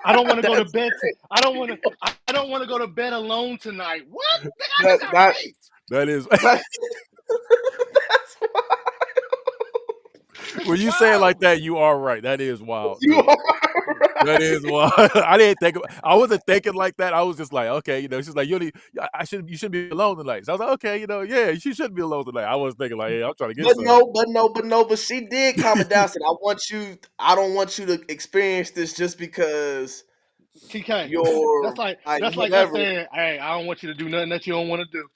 I don't want to go to That's bed. I don't want to. I don't want to go to bed alone tonight. What? Nigga, I that just got that, raped. That is that that's why when you say it like Wow. that, you are right. That is wild you too. are That right. is wild. I didn't think. I wasn't thinking like that. I was just like, okay, she's like, you shouldn't be alone tonight. So I was like, okay, yeah, she shouldn't be alone tonight. I was thinking like, hey, I'm trying to get But some. no, but she did calm it down. Said, I don't want you to experience this just because TK. you're like That's like us whatever. saying, hey, I don't want you to do nothing that you don't want to do.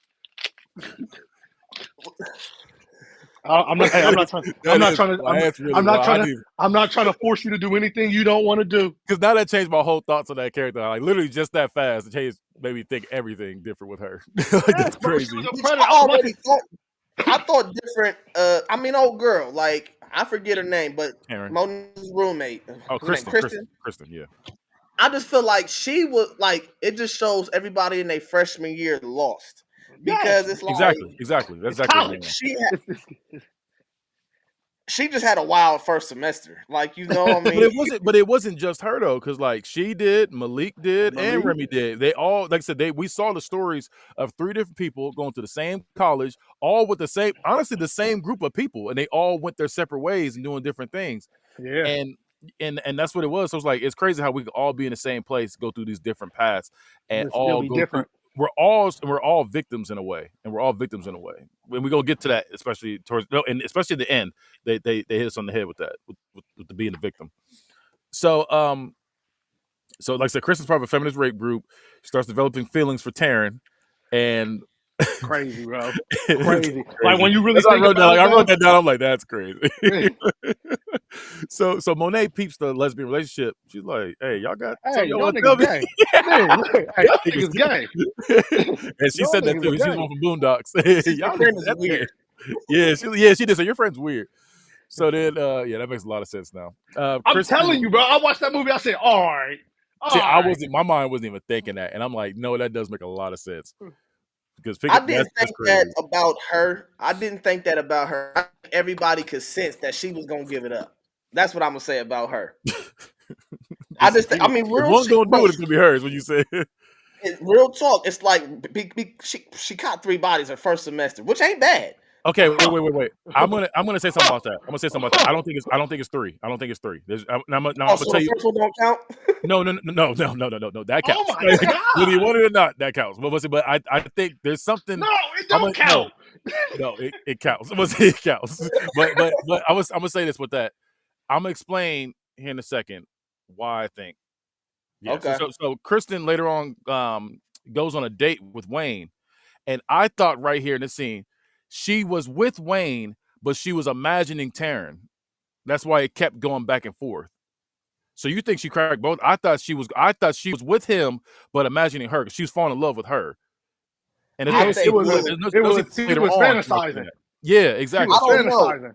I'm not. Hey, I'm not trying. I'm That not is trying to. that's really I'm not wild. trying to. I'm not trying to force you to do anything you don't want to do. Because now that changed my whole thoughts on that character. Like literally just that fast, it changed made me think everything different with her. Like Yeah, that's bro. She was crazy. a Which predator. I I was watching. already thought. I thought different. I mean, old girl, like I forget her name, but Aaron. Monique's roommate, Oh, her name Kristen, Kristen. yeah. I just feel like she was like it just shows everybody in their freshman year lost because Yes, it's like Exactly. That's it's exactly what's going on. college. she It's she just had a wild first semester. Like I But mean, it wasn't just her though, because like she did, Malik did, and Malik. Remy did. They all, like I said, we saw the stories of 3 different people going to the same college, all with the same, honestly, the same group of people, and they all went their separate ways and doing different things. yeah. And and that's what it was. So it's like it's crazy how we could all be in the same place, go through these different paths, and But still all be go through. different. We're all victims in a way, and we're all victims in a way. When we go get to that, especially towards no, and especially at the end, they hit us on the head with that, with the being the victim. So so like I said, Chris is part of a feminist rape group. She starts developing feelings for Taryn, and Crazy, bro. it's Crazy. Like crazy. when you really That's why I think wrote that. about Like it, I wrote though. that down. I'm like, that's crazy. So Monet peeps the lesbian relationship. She's like, hey, y'all got Hey, something y'all y'all want to tell niggas me? gay. Man, look, hey, y'all niggas gay. And she Y'all said that niggas too. She's gay. one from Boondocks. Your Y'all friend niggas, is that's gay. weird. Yeah, she did say your friend's weird. So then, yeah, that makes a lot of sense now. I'm telling you, bro. I watched that movie. I said, all right. See, my mind wasn't even thinking that, and I'm like, no, that does make a lot of sense because I didn't that's think that crazy. about her. I didn't think that about her. I think everybody could sense that she was gonna give it up. That's what I'm gonna say about her. I If mean, one's gonna do it, it's gonna be her. Is what you say. real talk. It's like she caught 3 bodies her first semester, which ain't bad. Okay, wait. I'm gonna say something about that. I'm gonna say something about that. I don't think it's 3. I don't think it's 3. I'm gonna So tell the you. first one don't count. No. That counts. Oh my God. Whether you want it or not, that counts. But I think there's something. No, it don't count. No, it counts. It counts. But I'm gonna say this with that. I'm gonna explain here in a second why I think. Yeah. Okay. So Kristen later on goes on a date with Wayne, and I thought right here in this scene, she was with Wayne, but she was imagining Taryn. That's why it kept going back and forth. So you think she cracked both? I thought she was with him, but imagining her because she was falling in love with her. And She was fantasizing. Yeah, exactly. She was fantasizing.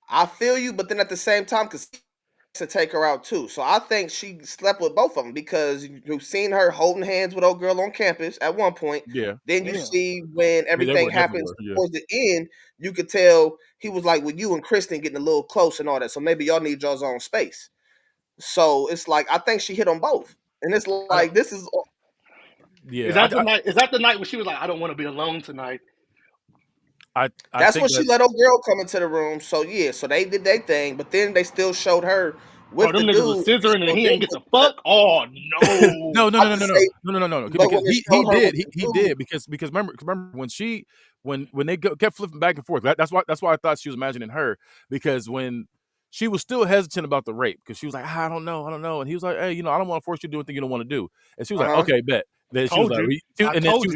I feel you, but then at the same time, because to take her out too. So I think she slept with both of them because you've seen her holding hands with old girl on campus at one point. Yeah. Then you see when everything happens yeah. towards the end, you could tell he was like with you and Kristen getting a little close and all that. So maybe y'all need y'all's own space. So it's like I think she hit on both, and it's like this is. Yeah. Is that the night? Is that the night when she was like, "I don't want to be alone tonight"? That's when she let old girl come into the room. So yeah, so they did their thing, but then they still showed her with them the niggas dude. was scissoring and he ain't get the fuck. Oh no! No. He did because remember when they kept flipping back and forth. That's why I thought she was imagining her because when she was still hesitant about the rape because she was like, I don't know, and he was like, hey, I don't want to force you to do anything you don't want to do, and she was like, okay, bet. Then she was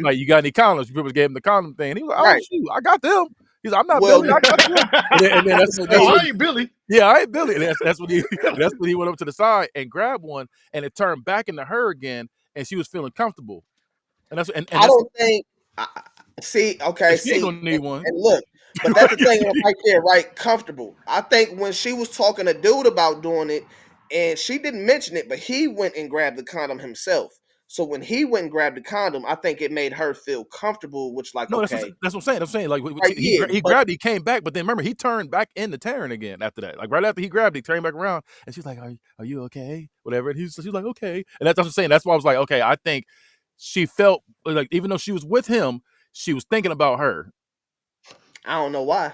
like, you got any condoms? People gave him the condom thing, and he was like, oh shoot, I got them. He's like, I'm not Billy, I got them. And then that's I ain't Billy. Yeah, I ain't Billy. And that's when he went up to the side and grabbed one, and it turned back into her again, and she was feeling comfortable. And that's I don't think. See, okay, she ain't gonna need one. And look, but that's the thing right there, right? Comfortable. I think when she was talking to dude about doing it, and she didn't mention it, but he went and grabbed the condom himself. So when he went and grabbed the condom, I think it made her feel comfortable, which like, no, okay. That's what I'm saying. Like he grabbed it, he came back, but then remember, he turned back into Taryn again after that. Like right after he grabbed it, he turned back around, and she's like, are you okay? Whatever. And she's like, okay. And that's what I'm saying. That's why I was like, okay, I think she felt like even though she was with him, she was thinking about her. I don't know why.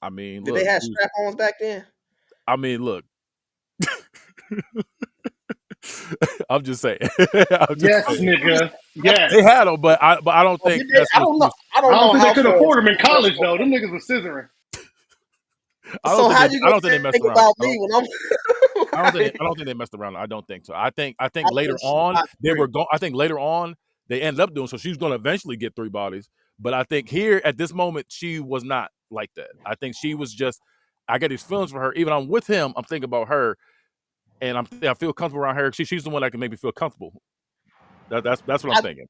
I mean, did they have strap-ons back then? I mean, look. I'm just saying. Nigga. Yes. They had them, but I don't think. I don't know. I don't think they could afford them in college though. Them niggas were scissoring. I don't think they messed around. About me when I'm I don't think they messed around. I don't think so. I think later on they were going. I think later on they ended up doing so. She was going to eventually get 3 bodies, but I think here at this moment she was not like that. I think she was just. I get these feelings for her. Even I'm with him, I'm thinking about her, and I feel comfortable around her. She's the one that can make me feel comfortable. That's what I'm thinking.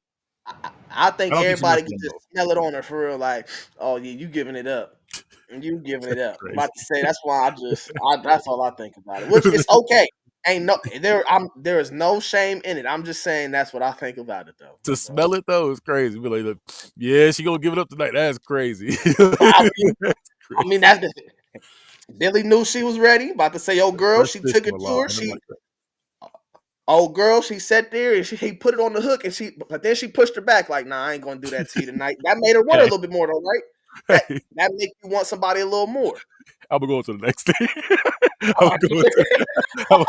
I think everybody can just smell it on her for real. Like, oh yeah, you giving it up. You giving it up. I'm about to say that's why that's all I think about it. Which is okay. There is no shame in it. I'm just saying that's what I think about it though. To smell it though is crazy. Be like, yeah, she gonna give it up tonight. That's crazy. I mean that's the Billy knew she was ready. About to say, "Oh girl," she took it to her. Old girl, she sat there and he put it on the hook, but then she pushed her back like, "Nah, I ain't gonna do that to you tonight." That made her want a little bit more, though, right? That make you want somebody a little more. I'm gonna go to the next thing. I'm gonna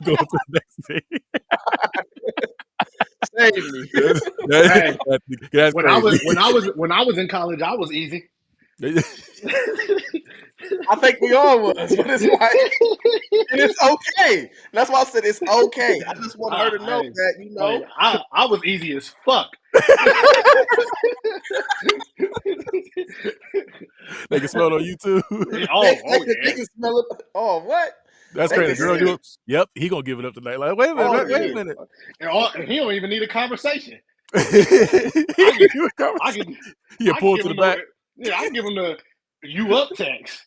go to the next thing. Save me. Hey, when I was in college, I was easy. I think we all was, but it's like it's okay. That's why I said it's okay. I just want her to know that I was easy as fuck. They can smell it on YouTube. They can smell it. Oh, what? That's crazy. Girl, yep, he gonna give it up tonight. Like, wait a minute. And he don't even need a conversation. I pull to the back. I can give him the "you up" text.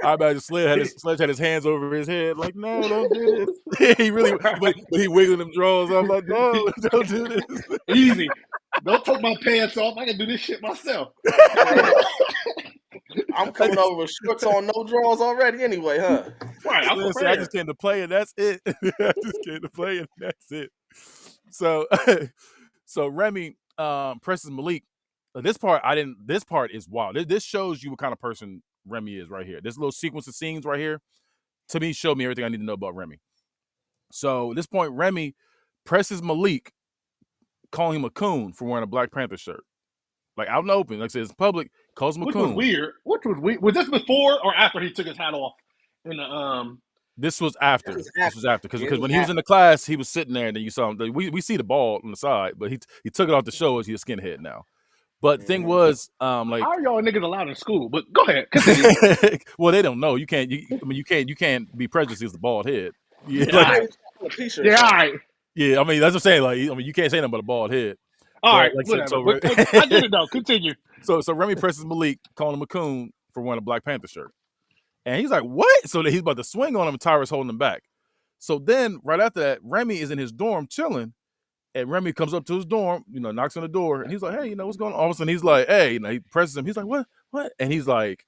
I imagine Sledge had his hands over his head, like, no, don't do this. He really, but he wiggling them drawers. I'm like, no, don't do this. Easy. Don't take my pants off. I can do this shit myself. I'm coming over with shorts on, no drawers already anyway, huh? Right, I'm Sledge said, I prepared. just came to play and that's it. I just came to play and that's it. So, so Remy presses Malik. This part is wild. This shows you what kind of person Remy is right here. This little sequence of scenes right here, to me, showed me everything I need to know about Remy. So at this point, Remy presses Malik, calling him a coon for wearing a Black Panther shirt. Like out in the open, like I said, it's public, calls him a Which coon. was weird. Was this before or after he took his hat off? In the This was after. This was after because Yeah, when he was in the class, he was sitting there, and then you saw him. We see the bald on the side, but he took it off to show us he's a skinhead now. But the thing was, like, how are y'all niggas allowed in school? But go ahead, continue. well, they don't know. You can't. You can't be prejudiced against the bald head. Yeah, Yeah, like, all right. T-shirt. Yeah, all right. yeah. I mean, that's what I'm saying. Like, I mean, you can't say nothing but a bald head. All But, right, like, whatever. so But I get it though. Continue. so Remy presses Malik, calling him a coon for wearing a Black Panther shirt, and he's like, "What?" So that he's about to swing on him, and Tyrus holding him back. So then, right after that, Remy is in his dorm chilling, and Remy comes up to his dorm, knocks on the door, and he's like, "Hey, what's going on?" All of a sudden, he's like, "Hey," he presses him. He's like, "What? What?" And he's like,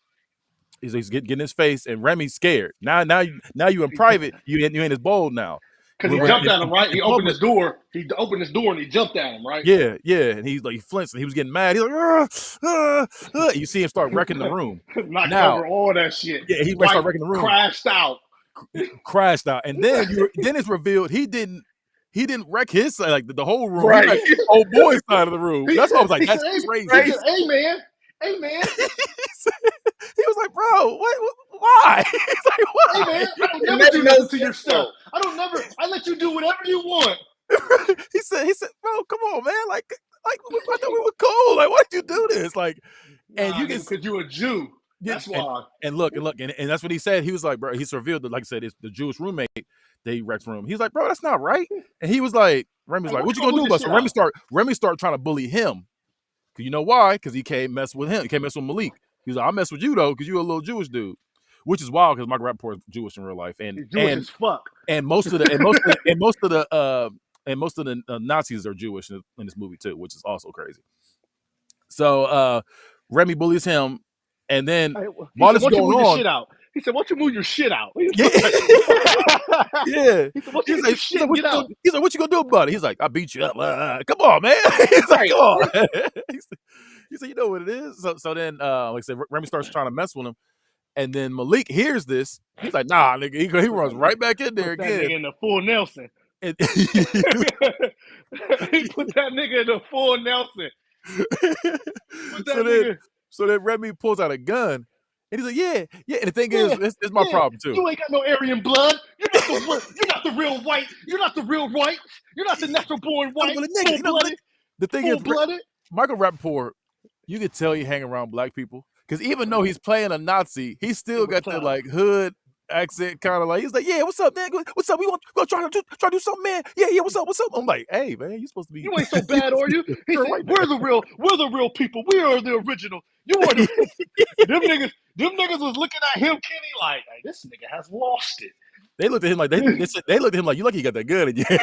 he's getting his face, and Remy's scared. Now you in private, you ain't as bold now. Because he jumped at him, right? He opened his door. He opened his door and he jumped at him, right? Yeah, and he's like, he flinched, and he was getting mad. He's like, You see him start wrecking the room. Knocked Now, over all that shit. Yeah, he started wrecking the room. Crashed out. And then then it's revealed he didn't wreck his side, like the whole room. Right. He wrecked the old boy's side of the room. That's why I was like, that's crazy. He said, hey man. He was like, bro, what why? He's like, why? Hey man, I don't never do nothing to yourself. I let you do whatever you want. he said, bro, come on, man. Like I thought we were cool. Like, why'd you do this? Like, and you can, because you're a Jew. That's why. And look, and that's what he said. He was like, bro, he's revealed that, like I said, it's the Jewish roommate that he wrecks room. He's like, bro, that's not right. And he was like, Remy's like, what you gonna do about it? So Remy start trying to bully him. Cause you know why? Because he can't mess with him. He can't mess with Malik. He was like, I'll mess with you though, because you're a little Jewish dude. Which is wild because Michael Rappaport is Jewish in real life. And he's Jewish as fuck. And most of the Nazis are Jewish in this movie too, which is also crazy. So Remy bullies him, and then while this is going on, shit out. He said, "Why don't you move your shit out?" Yeah. He said, "Why don't you get out?" He's like, "What you gonna do about it?" He's like, "I beat you up." Come on, man. He's like, "Come on." He said, "You know what it is." So then, like I said, Remy starts trying to mess with him, and then Malik hears this. He's like, "Nah, nigga." He runs right back in there again. Nigga in the full Nelson. He put that nigga in the full Nelson. So then Remy pulls out a gun, and he's like, "Yeah." And the thing is, it's my problem too. You ain't got no Aryan blood. You're not the real white. You're not the real white. You're not the natural born white. The thing is, Michael Rappaport, you could tell he hang around black people because even though he's playing a Nazi, he still got the like hood accent, kind of like he's like, "Yeah, what's up, man? What's up? We want to try to do something, man. Yeah, what's up? I'm like, "Hey, man, you supposed to be. You ain't so bad, are you?" He said, "We're the real people. We are the original. You are the." Them niggas was looking at him, Kenny, like, hey, this nigga has lost it. They looked at him like they looked at him like, "You lucky you got that gun in your hand."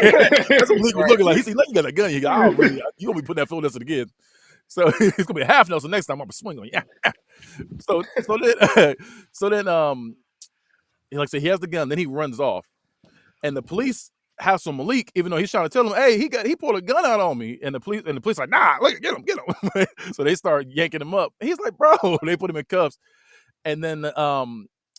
That's what Malik was looking like. He said, "Lucky you got that gun." You go, "Oh, really? You gonna be putting that full Nelson again?" So it's gonna be a half Nelson next time. I'm gonna swing on you. So then like I said, he has the gun. Then he runs off, and the police hassle Malik, even though he's trying to tell him, "Hey, he pulled a gun out on me." And the police like, "Nah, look, get him." So they start yanking him up. He's like, "Bro," they put him in cuffs, and then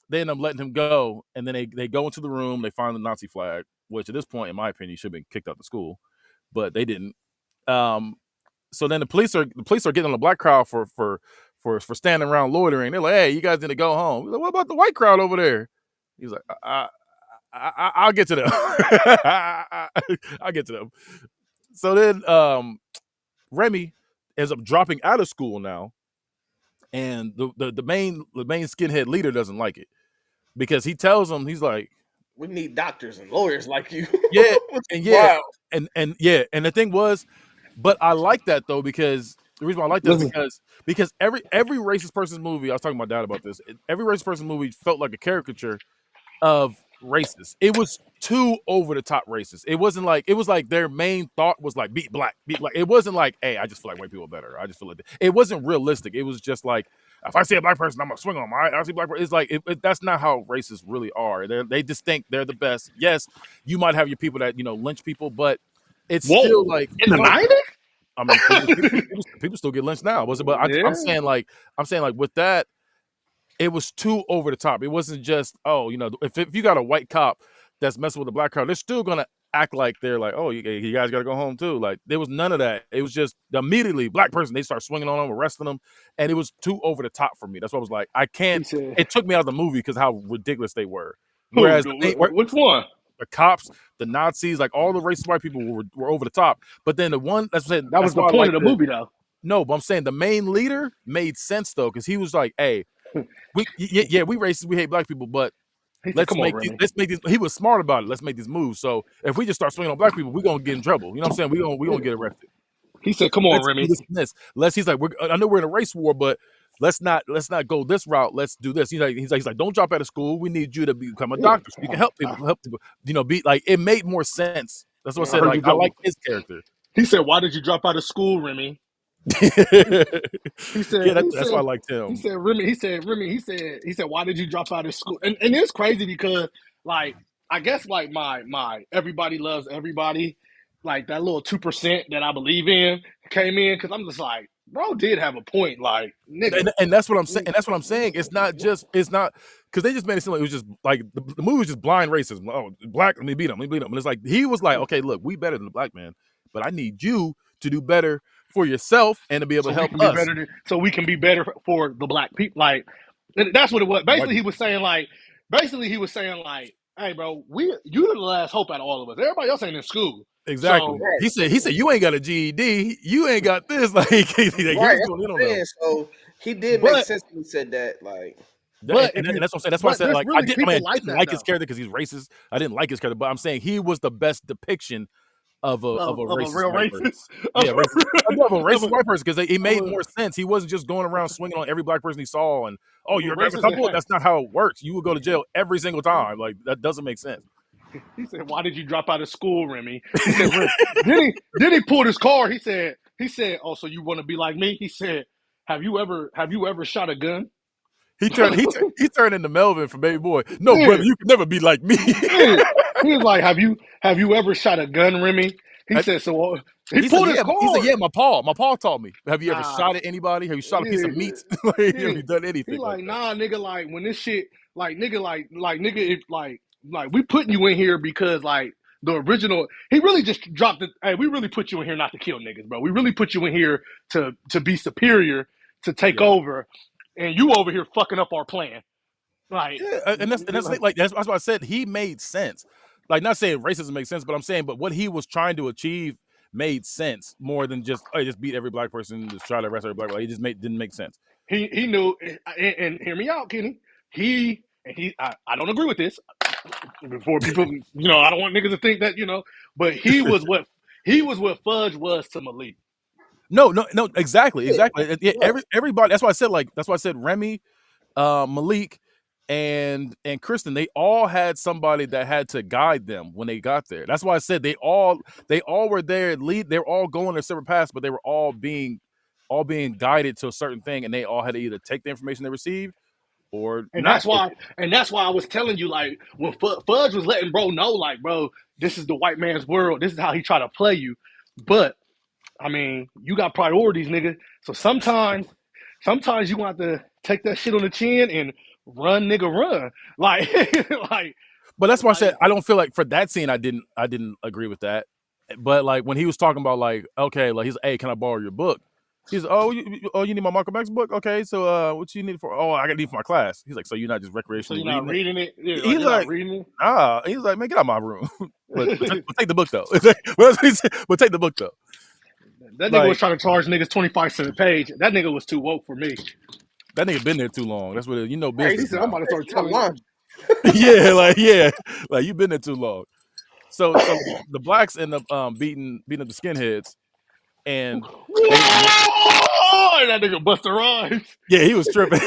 they end up letting him go. And then they go into the room. They find the Nazi flag, which at this point, in my opinion, should have been kicked out of school, but they didn't. So then the police are getting on the black crowd for standing around loitering. They're like, "Hey, you guys need to go home." He's like, "What about the white crowd over there?" He's like, I'll get to them. I'll get to them. So then Remy ends up dropping out of school now, and the main skinhead leader doesn't like it because he tells him, he's like, "We need doctors and lawyers like you." And the thing was, but I like that though because The reason why I like this Listen, because every racist person's movie. I was talking to my dad about this. Every racist person's movie felt like a caricature of racist. It was too over the top racist. It wasn't like it was like their main thought was like beat black, beat black. It wasn't like, hey, I just feel like white people are better. I just feel like it wasn't realistic. It was just like if I see a black person, I'm gonna swing on them. I see a black person. It's like that's not how racists really are. They just think they're the best. Yes, you might have your people that lynch people, but it's whoa, still like in the no. 90s? I mean, people still get lynched now. Was it? But Yeah. I'm saying like with that it was too over the top. It wasn't just, if you got a white cop that's messing with a black cop, they're still gonna act like they're like, oh, you guys got to go home too. Like there was none of that. It was just immediately black person. They start swinging on them, arresting them, and it was too over the top for me. That's what I was like. I He can't. said, It took me out of the movie because how ridiculous they were. who? Whereas Which one? the cops, the Nazis, like all the racist white people were over the top. But then the one That was that's the why I point like of the the movie, though. no, but I'm saying the main leader made sense though because he was like, hey. We racist. We hate black people, but He said, come on, Remy. let's make these. He was smart about it. Let's make these moves. So if we just start swinging on black people, we're gonna get in trouble. You know what I'm saying? We gonna get arrested. He said, come on, Let's do Remy. this and this. He's like, I know we're in a race war, but let's not go this route. Let's do this. He's like, don't drop out of school. We need you to become a doctor so you can help people. Be like. It made more sense. That's what I I said. heard Like you I drop. like his character. He said, why did you drop out of school, Remy? He said, Yeah, that's why I liked him. Remy, he said, why did you drop out of school? And it's crazy because, like, I guess, like, my everybody loves everybody, like, that little 2% that I believe in came in because I'm just like, bro did have a point. Like, nigga. And that's what I'm saying. And that's what I'm saying. It's not because they just made it seem like it was just like the movie was just blind racism. Oh, black, let me beat him. And it's like he was like, okay, look, we better than the black man, but I need you to do better for yourself and to be able So to we help can be us. better. So we can be better for the black people. Like, that's what it was. Basically, he was saying like, hey, bro, you're the last hope out of all of us. Everybody else ain't in school. Exactly. So He said, you ain't got a GED. You ain't got this. Like he was Right, that's going in what on I'm them. saying. So he did make but sense when he said that. Like, but And if you that's what I'm saying. That's why I but said there's like really I people like didn't that like his though. character because he's racist. I didn't like his character, but I'm saying he was the best depiction of a Of a racist real white person. racist. Yeah, racist. I love a Of racist a, white person because he of made a, more sense. He wasn't just going around swinging on every black person he saw and of a you're a better racist. couple. That's not how it works. You would go to jail every single time. Like that doesn't make sense. He said, "Why did you drop out of school, Remy?" He said, Then he pulled his car. He said, "Oh, so you want to be like me?" He said, have you ever shot a gun?" he turned into Melvin from Baby Boy. No, Yeah. brother, you can never be like me. Yeah. He was like, have you ever shot a gun, Remy?" He said, so he pulled his He said, car. yeah, my paw taught me. Have you ever Nah. shot at anybody? Have you shot a piece Yeah. of meat? Like, have Yeah. you done He anything like like, that? nah, nigga, like when this shit, like nigga, nigga, if like we putting you in here because like the original, he really just dropped it. Hey, we really put you in here not to kill niggas, bro. We really put you in here to be superior, to take Yeah. over, and you over here fucking up our plan. Like, Yeah, and that's like like that's what I said. He made sense. Like not saying racism makes sense, but I'm saying, but what he was trying to achieve made sense more than just just beat every black person, just try to arrest every black person. He just didn't make sense. he knew, and hear me out, Kenny. I don't agree with this. Before people, I don't want niggas to think that, but he was what Fudge was to Malik. No, exactly. yeah, Yeah, right. everybody. That's why I said Remy, Malik, and Kristen. They all had somebody that had to guide them when they got there. That's why I said they all were there. They're all going their separate paths, but they were all being guided to a certain thing, and they all had to either take the information they received or And not that's take why, it. I was telling you, like, when Fudge was letting bro know, like, bro, this is the white man's world. This is how he try to play you. But I mean, you got priorities, nigga. So sometimes you want to take that shit on the chin and run, nigga, run. Like, But that's why I like said I don't feel like for that scene I didn't agree with that. But like when he was talking about like okay, like he's hey, can I borrow your book? He's you need my Malcolm X book? Okay, so what you need for? Oh, I got need for my class. He's like, so you're not just so recreationally you're not reading it? reading it. Yeah, like He's you're not like, reading ah. He's like, man, get out of my room. But it. take the book though. But take the book though. That nigga was Like trying to charge niggas 25 cents a page. That nigga was too woke for me. that nigga been there too long. That's what Right. He business said, I'm now. about to start You're not telling. lying. Yeah, like you've been there too long. So the blacks end up beating up the skinheads. and that nigga Busta Rhymes. yeah, he was tripping.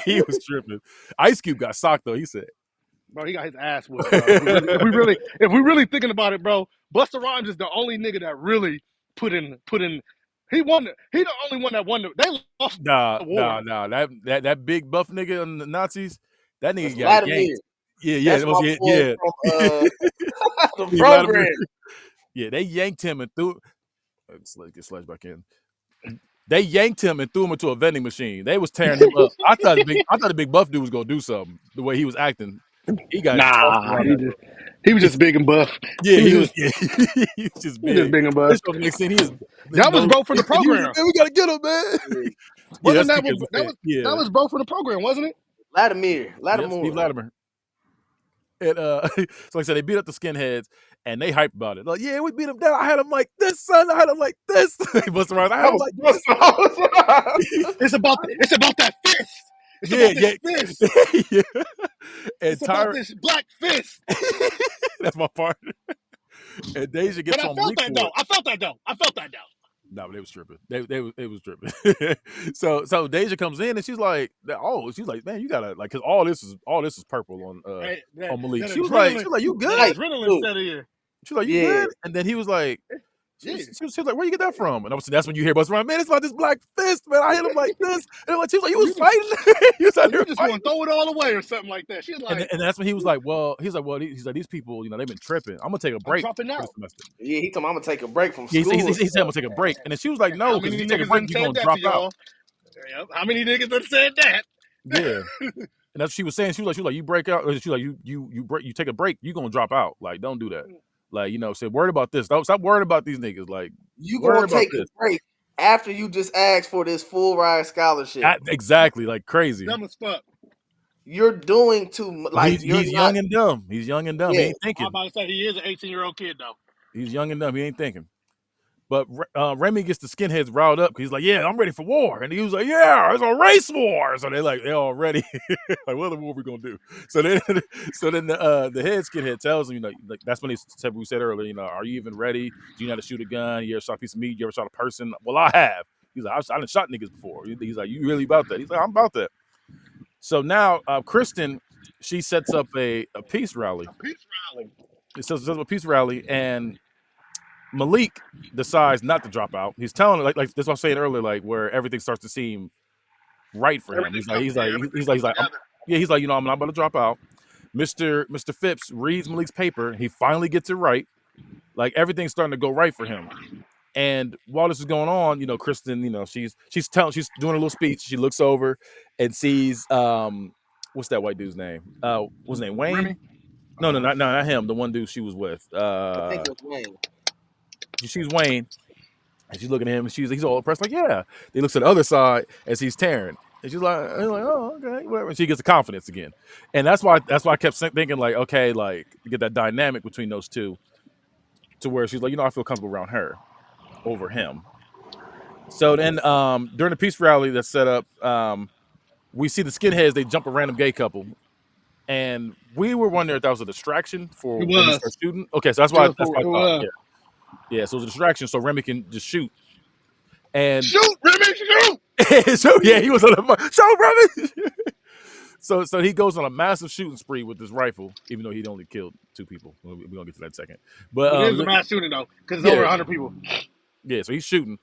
He was tripping. Ice Cube got socked though. He said, Bro, he got his ass whooped, bro. If we really thinking about it, bro, Busta Rhymes is the only nigga that really put in. He won. He the only one that won. They lost the war. Nah. That big buff nigga on the Nazis, that nigga That's got Vladimir. yanked. Yeah, That's that was my it. boy Yeah, from the Yeah, Vladimir. program. Yeah, they yanked him and threw. Let's get Sledge back in. They yanked him and threw him into a vending machine. They was tearing him up. I thought the big buff dude was gonna do something. The way he was acting, he got tossed Nah, around. he was just big and buff. Yeah, he was he was just he was just big. big and buff. This was the next thing he That was bro from the he was program. like, man, we gotta get him, man. Yeah, Wasn't that's that because that was yeah, that was bro from the program, wasn't it? Vladimir. yeah, Steve Latimer. And so like I said, they beat up the skinheads and they hyped about it. Like, yeah, we beat him down. I had him like this, son. I had him like this. Busta Rhymes, I had him like this. It's about that fist. It's about this fist. Yeah. And It's about this black fist. That's my partner. And Deja gets But on Malik. I felt that though. No, but they was tripping. They was tripping. so Deja comes in and she's like, man, you gotta like, cause all this is purple on Malik. She was like, you good? Adrenaline set in. She's like, you good? And then he was like, she was like, where you get that from? And that's when you hear Busta Rhymes, man, it's about this black fist, man. I hit him like this. And she was like, you was fighting? You just want to throw it all away or something like that. She's like, and that's when he was like, he's like, these people, they've been tripping. I'm gonna take a break. Yeah, he told me I'm gonna take a break from school. He said I'm gonna take a break, and then she was like, no, because if you take a break, you're gonna drop out. Yep. How many niggas done said that? Yeah. And that's what she was saying. She was like, you break out. She was like, you take a break, you gonna drop out. Like, don't do that. Like, say, worried about this. Don't stop worrying about these niggas. Like, you gonna take a break after you just asked for this full ride scholarship. Exactly, like crazy. Dumb as fuck. You're doing too much. Like, he's young and dumb. He's young and dumb. Yeah. He ain't thinking. I'm about to say he is an 18-year-old kid though. He's young and dumb. He ain't thinking. But Remy gets the skinheads riled up because he's like, yeah, I'm ready for war. And he was like, yeah, it's a race war. So they're all ready. Like, what other war we gonna do? So then the head skinhead tells him, like that's when he said, we said earlier, are you even ready? Do you know how to shoot a gun? You ever shot a piece of meat? You ever shot a person? Well, I have. He's like, I done shot niggas before. He's like, you really about that? He's like, I'm about that. So now Kristen, she sets up a peace rally. It says a peace rally, and Malik decides not to drop out. He's telling her, like that's what I was saying earlier, like where everything starts to seem right for him. He's like, I'm not about to drop out. Mr. Phipps reads Malik's paper. He finally gets it right. Like everything's starting to go right for him. And while this is going on, Kristen, she's doing a little speech. She looks over and sees what's that white dude's name? What's his name? Wayne? Remy? No, not him. The one dude she was with. I think it was Wayne. She's Wayne, and she's looking at him, and he's all impressed, like, yeah. He looks at the other side as he's tearing, and she's like, oh, okay, whatever. And she gets the confidence again, and that's why I kept thinking, like, okay, like you get that dynamic between those two, to where she's like, I feel comfortable around her over him. So then, during the peace rally that's set up, we see the skinheads. They jump a random gay couple. And we were wondering if that was a distraction for when we start shooting. Okay, so that's why I thought. Yeah, so it was a distraction, so Remy can just shoot. And shoot, Remy, shoot! So yeah, he was on the shoot, Remy. So he goes on a massive shooting spree with this rifle, even though he'd only killed 2 people. We're gonna get to that in a second. But it is a mass shooting though, because it's over 100 people. Yeah, so he's shooting,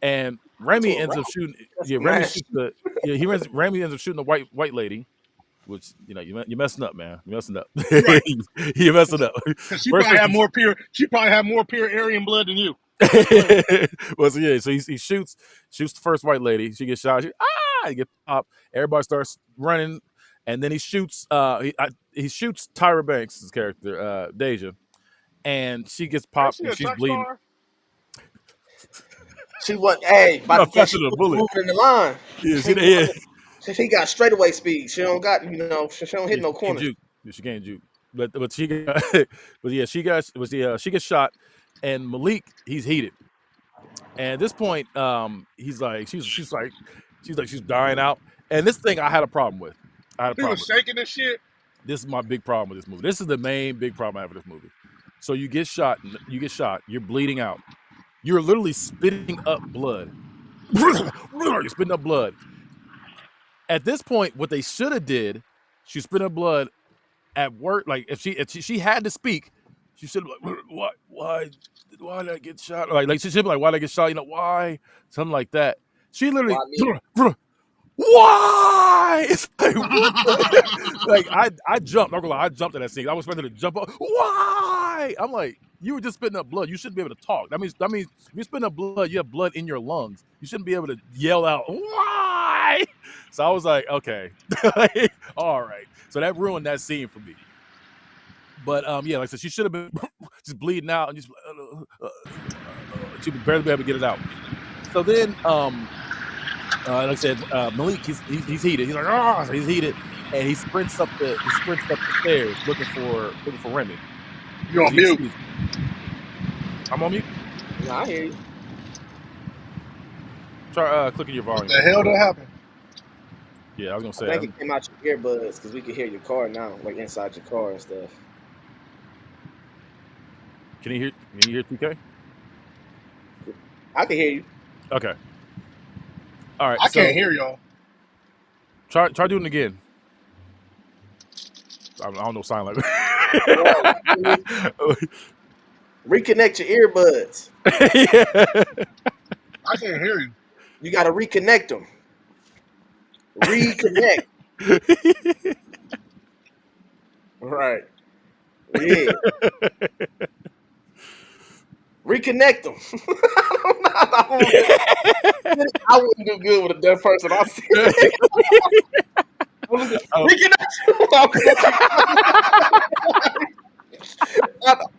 and Remy ends up shooting. Yeah, Remy ends up shooting the white lady. Which you're messing up, man. You're messing up. Right. You're messing up. She probably had more pure Aryan blood than you. Well, so he shoots the first white lady. She gets shot. He gets popped. Everybody starts running, and then he shoots. He shoots Tyra Banks' character, Deja, and she gets popped and she's bleeding. She was by the catch a bullet moving in the line. Yeah, She got straightaway speed. She don't got, she don't hit no corners. She can't juke. But she got, she gets shot, and Malik, he's heated. And at this point, he's like, she's dying out. And this thing I had a problem with. He was shaking this shit. This is my big problem with this movie. This is the main big problem I have with this movie. So you get shot, you're bleeding out. You're literally spitting up blood. You're spitting up blood. At this point, what they should have did, she spit up blood at work. Like if she had to speak, she should have like, why did I get shot? Like she should be like, why did I get shot? You know why? Something like that. She literally, why? It's like what? Like I jumped. I'm gonna lie, I jumped at that scene. I was ready to jump up. Why? I'm like, you were just spitting up blood. You shouldn't be able to talk. That means if you're spitting up blood, you have blood in your lungs. You shouldn't be able to yell out why. So I was like, okay, like, all right. So that ruined that scene for me. But yeah, like I said, she should have been just bleeding out and just she would barely be able to get it out. So then like I said, Malik, he's heated. He's like, oh, he's heated, and he sprints up the stairs looking for Remy. You on mute? I'm on mute. No, I hear you. Try clicking your volume. What the hell did happen? Yeah, I was gonna say. I think it came out your earbuds because we can hear your car now, like inside your car and stuff. Can you hear TK? I can hear you. Okay. All right. I can't hear y'all. Try doing it again. I don't know sign language. Reconnect your earbuds. Yeah. I can't hear you. You got to reconnect them. Reconnect. Right. Yeah. Reconnect them. I wouldn't do good with a deaf person. I see.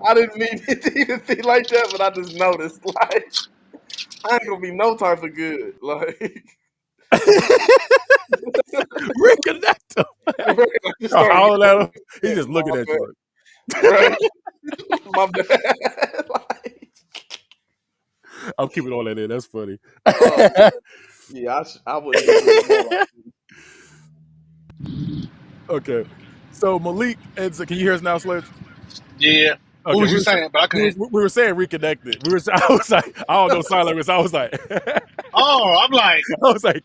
I didn't mean it to even be like that, but I just noticed. Like, I ain't gonna be no time for good. Like, reconnect him. He's just looking at you. Right. My bad. Like, I'm keeping all that in. That's funny. Yeah, I wouldn't do Okay. So Malik ends. Can you hear us now, Sledge? Yeah. Okay, What was you saying? But I couldn't. We were saying reconnected. I was like, I don't know sign language. I was like, oh, I'm like,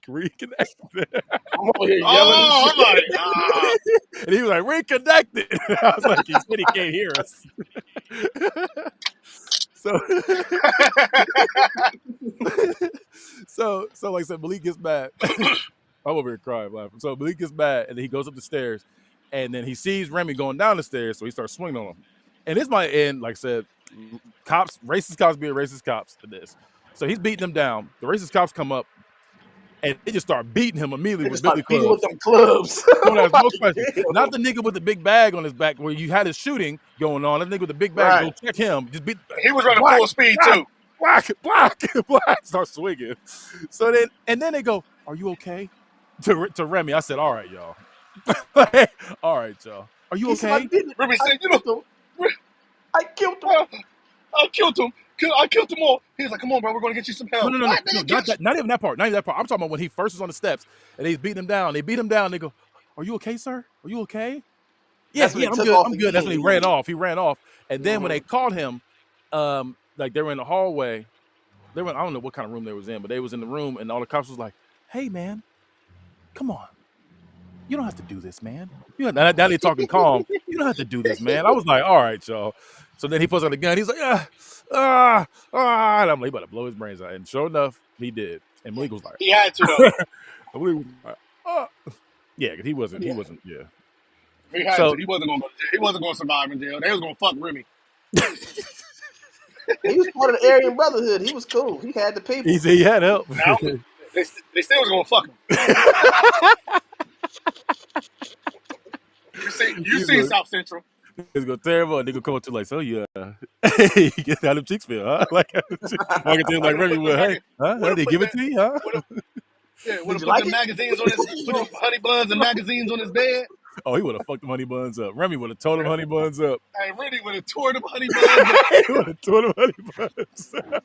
reconnected. I'm over here yelling. Oh, I'm like, ah. And he was like, reconnected. I was like, he said he can't hear us. So like I said, Malik gets mad. I'm over here crying, laughing. So Malik gets mad, and then he goes up the stairs, and then he sees Remy going down the stairs, so he starts swinging on him. And this might end, like I said, racist cops being racist cops to this. So he's beating them down. The racist cops come up, and they just start beating him immediately with billy clubs. With them clubs. Don't ask no question. Not the nigga with the big bag on his back where you had his shooting going on. The nigga with the big bag, go check him. Just beat. He was running full speed too. Black. Start swinging. So then they go, "Are you okay?" To Remy. I said, "All right, y'all. All right, y'all. Are you okay?" Remy said, "You know, I killed him. I killed him. I killed them all." He was like, "Come on, bro. We're gonna get you some help." No. Not even that part. Not even that part. I'm talking about when he first was on the steps and he's beating him down. They beat him down. They go, "Are you okay, sir? Are you okay?" Yeah, I'm good. I'm good. That's when he ran off. And then when they called him, like they were in the hallway. I don't know what kind of room they was in, but they was in the room, and all the cops was like, "Hey, man, come on. You don't have to do this, man. Now they talking calm. You don't have to do this, man." I was like, all right, y'all. So then he puts out the gun. He's like, and I'm like, he about to blow his brains out. And sure enough, he did. And Malik was like, he had to though. Malik was like, yeah, because he wasn't. He had so, to. He wasn't going to survive in jail. They was going to fuck Remy. He was part of the Aryan Brotherhood. He was cool. He had the people. He had help. Now, they still was going to fuck him. You see South Central. It's going terrible. And they going to come up to like, so you get how them cheeks feel, huh? Like, walking to him like Remy would, hey, huh? They give it to you, huh? Yeah, would have put the magazines on his, put honey buns and magazines on his bed. Oh, he would have fucked them honey buns up. Remy would have tore them honey buns up. Hey, Remy would have tore them honey buns up. He would have tore them honey buns up.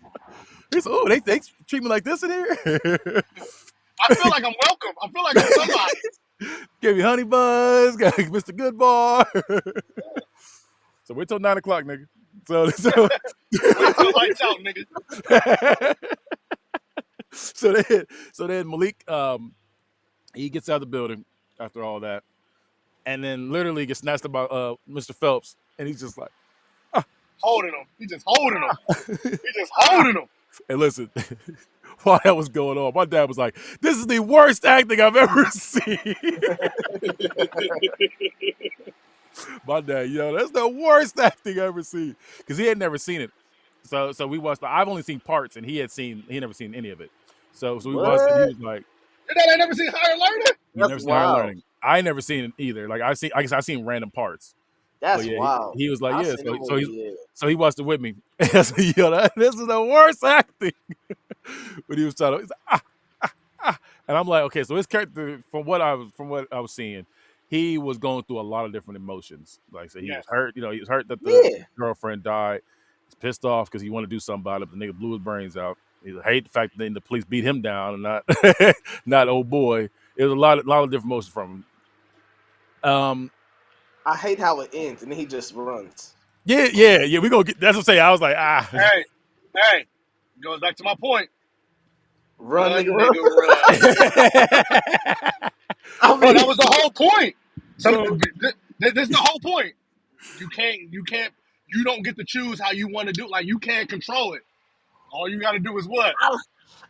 He said, oh, they treat me like this in here? I feel like I'm welcome. I feel like I'm somebody. Give me honey buns, got Mr. Good Bar. So wait till 9 o'clock, nigga. So Wait till lights out, nigga. so then Malik he gets out of the building after all that, and then literally gets snatched up by Mr. Phelps, and he's just like, ah, Holding him. He just holding him. He just holding him. and listen, while that was going on, my dad was like, "This is the worst acting I've ever seen." My dad, that's the worst acting I ever seen because he had never seen it. So we watched. I've only seen parts, and he had never seen any of it. So we watched it. He What? was like, Your dad ain't never seen Higher Learning? "You That's never seen Higher wild. Learning." I never seen it either. Like I guess I seen random parts. But That's yeah, wild. he was like, I've yeah. seen the movie. Yeah. So he watched it with me. I said, this is the worst acting. But he was trying to, he's like, and I'm like, okay. So his character, from what I was seeing, he was going through a lot of different emotions. Like, so he was Yes. hurt. He was hurt that the Yeah. girlfriend died. He's pissed off because he wanted to do something about it. But the nigga blew his brains out. He hate the fact that the police beat him down and not not old boy. It was a lot of different emotions from him. I hate how it ends, and then he just runs. Yeah. We gonna get. That's what I'm saying. I was like, Hey. Goes back to my point. Run, Run, nigga, run. nigga, run. I Bro, mean, that was the whole point. So bro. this is the whole point. You don't get to choose how you want to do it. Like, you can't control it. All you got to do is what? I,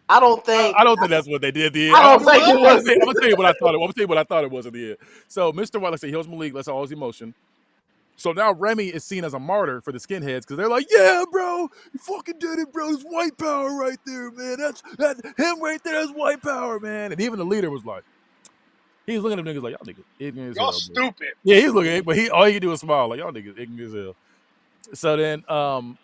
I don't think. I don't think that's what they did at the end. I don't It think it was. was. I'm gonna tell you what I thought. I'm gonna tell you what I thought it was at the end. So Mr. White, let's say he was Malik. Let's all his emotion. So now Remy is seen as a martyr for the skinheads because they're like, yeah, bro, you fucking did it, bro. It's white power right there, man. That's him right there. That's white power, man. And even the leader was like, he's looking at them niggas like, y'all niggas ignorant as Y'all hell, bro. stupid. Yeah, he's looking, but all he can do is smile like, y'all niggas ignorant as hell. So then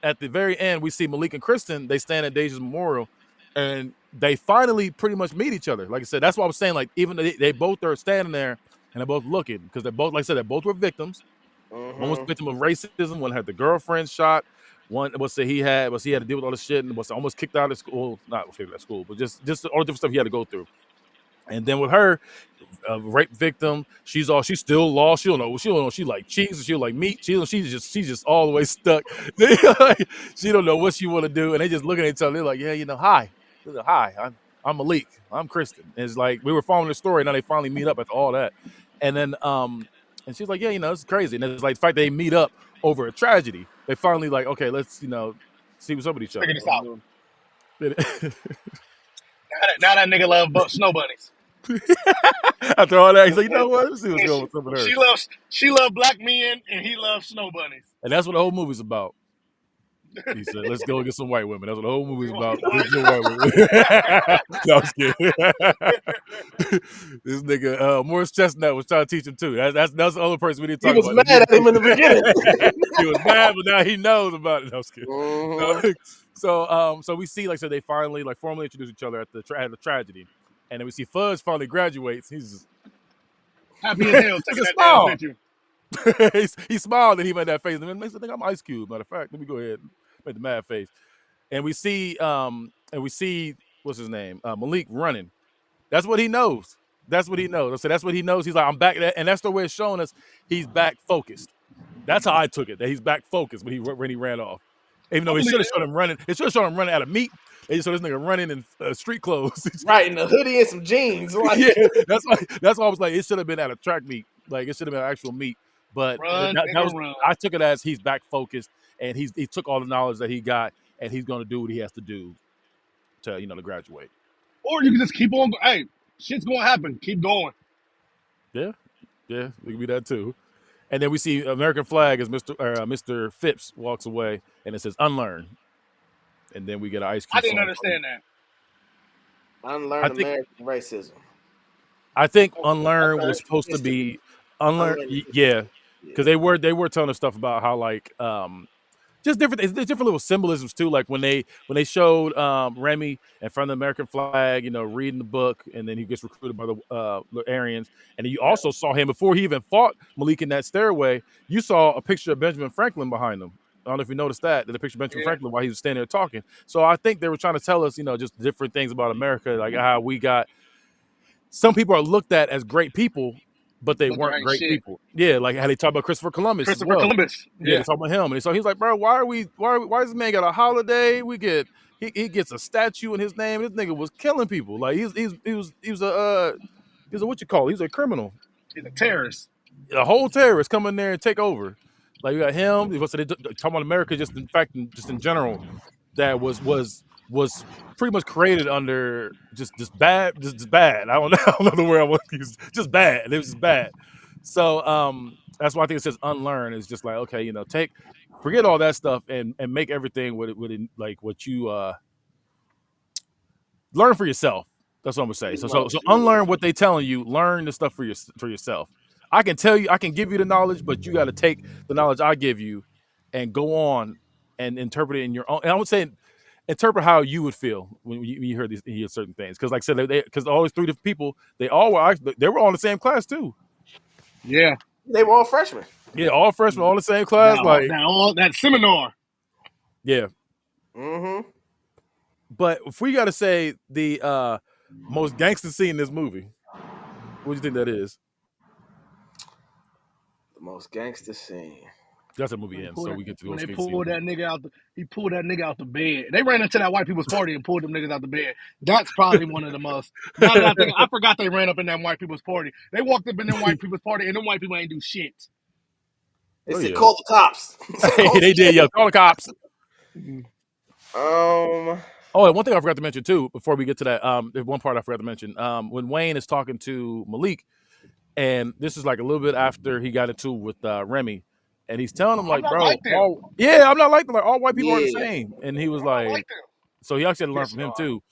at the very end, we see Malik and Kristen. They stand at Deja's memorial, and they finally pretty much meet each other. Like I said, that's what I was saying. Like even they both are standing there and they're both looking because they're both, like I said, they both were victims. One was a Mm-hmm. victim of racism. One had the girlfriend shot. One he had to deal with all this shit and was almost kicked out of school. Not kicked out of school, but just all the different stuff he had to go through. And then with her, a rape victim. She's still lost. She don't know. She don't know. She like cheese. She like meat. She's just all the way stuck. She don't know what she want to do. And they just looking at each other. They're like, yeah, hi, hi. I'm Malik. I'm Kristen. And it's like we were following the story. Now they finally meet up after all that. And then and she's like, yeah, it's crazy. And it's like the fact they meet up over a tragedy. They finally like, okay, let's see what's up with each other. Figure this out. Now that nigga love snow bunnies. After all that, he's like, you know what? Let's see what's And going on with some of her. she loves black men, and he loves snow bunnies. And that's what the whole movie's about. He said, let's go get some white women. That's what the whole movie's about. Get some white women. No, I'm just kidding. This nigga, Morris Chestnut was trying to teach him too. That's the other person we didn't He talk was about. mad at him in the beginning. He was mad, but now he knows about it. No, I'm just kidding. Mm-hmm. So we see, like I said, they finally formally introduce each other at the tragedy. And then we see Fudge finally graduates. He's Happy as hell taking just that damn small. picture. he smiled and he made that face. And makes me think I'm Ice Cube. Matter of fact, let me go ahead and make the mad face. And we see what's his name? Malik running. That's what he knows. That's what he knows. So that's what he knows. He's like, I'm back, and that's the way it's showing us he's back focused. That's how I took it. That he's back focused when he ran off. Even though it should have shown him running. It should have shown him running out of meat. They just showed this nigga running in street clothes. Right, in a hoodie and some jeans. Like, Yeah, that's why I was like, it should have been at a track meet. Like it should have been actual meat. But Run, that nigga, was, run. I took it as he's back focused and he took all the knowledge that he got and he's going to do what he has to do to graduate. Or you can just keep on. Hey, shit's gonna happen. Keep going. Yeah, it could be that too. And then we see American flag as Mr. Phipps walks away and it says unlearn. And then we get an Ice I Cube didn't song. understand that. unlearn American racism. I think unlearn was supposed to history. be unlearn. Unlearn Yeah, because Yeah. they were telling us stuff about how like just different. There's different little symbolisms too. Like when they showed Remy in front of the American flag, reading the book, and then he gets recruited by the Aryans, and then you also saw him before he even fought Malik in that stairway. You saw a picture of Benjamin Franklin behind him. I don't know if you noticed that the picture of Benjamin Yeah. Franklin while he was standing there talking. So I think they were trying to tell us, just different things about America, like how we got some people are looked at as great people but they but there weren't ain't great shit. people. Yeah, like how they talk about Christopher Columbus as Christopher well. Columbus. Yeah, they Yeah, talk about him, and so he's like, bro, why does this man got a holiday? He gets a statue in his name. This nigga was killing people. Like he was a what you call it? He was a criminal, he's a terrorist. a whole terrorist come in there and take over. Like you got him. So they talking about America, just in fact, just in general, that was pretty much created under just bad, just bad. I don't know, I don't know the word I want to use. Just bad. It was just bad. So that's why I think it says unlearn. It's just like, okay, forget all that stuff and make everything like what you learn for yourself. That's what I'm gonna say. Pretty So much, yeah. unlearn what they telling you. Learn the stuff for yourself. I can tell you, I can give you the knowledge, but you got to take the knowledge I give you and go on and interpret it in your own. And I would say interpret how you would feel when you heard these hear certain things. Because like I said, because all these three different people, they were all in the same class too. Yeah, They were all freshmen. Yeah, all freshmen, all in the same class. Like, that seminar. yeah. Mm-hmm. But if we got to say the most gangster scene in this movie, what do you think that is? The most gangster scene. That's a movie ends, so we get to When go they skate scene. pulled that nigga out, he pulled that nigga out the bed. They ran into that white people's party and pulled them niggas out the bed. That's probably one of the most. Now that I think, I forgot they ran up in that white people's party. They walked up in them white people's party, and them white people ain't do shit. They Oh said yeah, call the cops. they did. Yeah, call the cops. Um, Oh, and one thing I forgot to mention too, before we get to that, there's one part I forgot to mention. When Wayne is talking to Malik, and this is like a little bit after he got into with Remy, and he's telling him I'm like, not bro, like them. I'm not like them. Like all white people aren't the yeah. same. And he was I'm not like, like them. so he actually had to learn Yes, from you him are. too.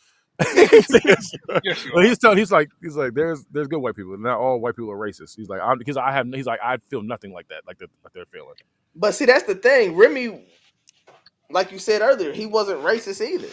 Yes, you are. Yes, you Well, are. he's like, there's good white people. Not all white people are racist. He's like, he's like, I feel nothing like that, like they're feeling. But see, that's the thing. Remy, like you said earlier, he wasn't racist either.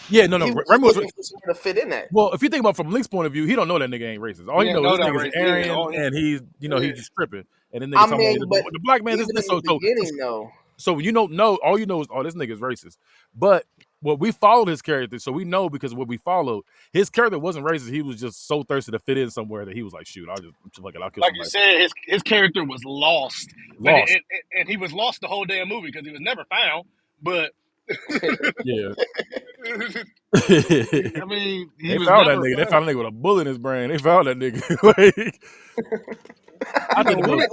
Yeah, no, He no. was just Remy was looking for somewhere to fit in at. well. If you think about it from Link's point of view, he don't know that nigga ain't racist. All He he didn't knows know this that nigga's race. Yeah. Aryan, Oh, and he's yeah. he's tripping. And then nigga I talking mean, about but the black man. even in the beginning, though, So when you don't know, all you know is this nigga's racist. But what we followed his character, so we know because of what we followed, his character wasn't racist. He was just so thirsty to fit in somewhere that he was like, shoot, I'll kill Like you somebody. said, his character was lost, but Lost. and he was lost the whole damn movie because he was never found. But Yeah. I mean, he They was found that never nigga. They found. found a nigga with a bullet in his brain. They found that nigga. like, I You think know, the most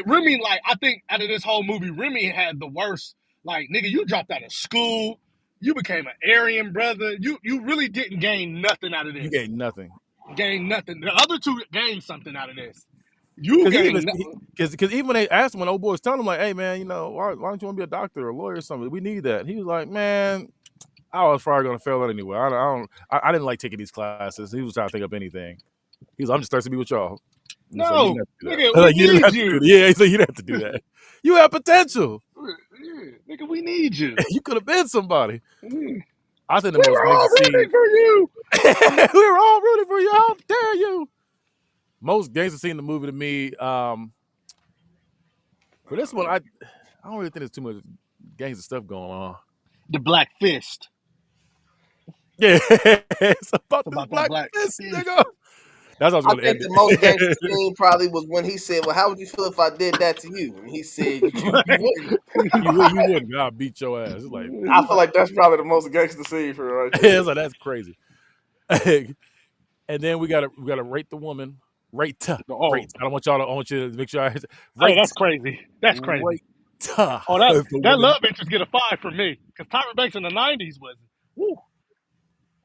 Remy, like I think out of this whole movie, Remy had the worst. Like nigga, you dropped out of school, you became an Aryan brother. You really didn't gain nothing out of you this. get nothing. Gain nothing. The other two gained something out of this. You Because gained even nothing. because even when they asked him, when old boy was telling him like, hey man, why don't you want to be a doctor or a lawyer or something? We need that. He was like, man, I was probably gonna fail that anyway. I didn't like taking these classes. He was trying to think up anything. He was like, I'm just thirsty to be with y'all. And he's like, you No, didn't have to do that. nigga, I was we like, you didn't need have to do you. that. Yeah, he's like, you didn't have to do that. You have potential. Yeah, nigga, we need you. You could have been somebody. We I think the most were all gangster rooting scene. for you. We were all rooting for you. How dare you? Most gangster scene in the movie to me. For this one, I don't really think there's too much gangster stuff going on. The Black Fist. Yeah, it's It's about this about that black Black fist, Fist. nigga. That's how I was I going to think end the most gangster it. scene probably was when he said, "Well, how would you feel if I did that to you?" And he said, "You wouldn't." You wouldn't. God beat your ass. It's like, I feel like that's probably the most gangster scene for right there. it's like that's crazy. And then we gotta rate the woman. Oh, Rate. I don't want y'all to. I want you to make sure I hey, rate that's crazy. That's crazy. rate Oh, that the that woman. love interest get a 5 from me because Tyra Banks in the '90s was. Woo.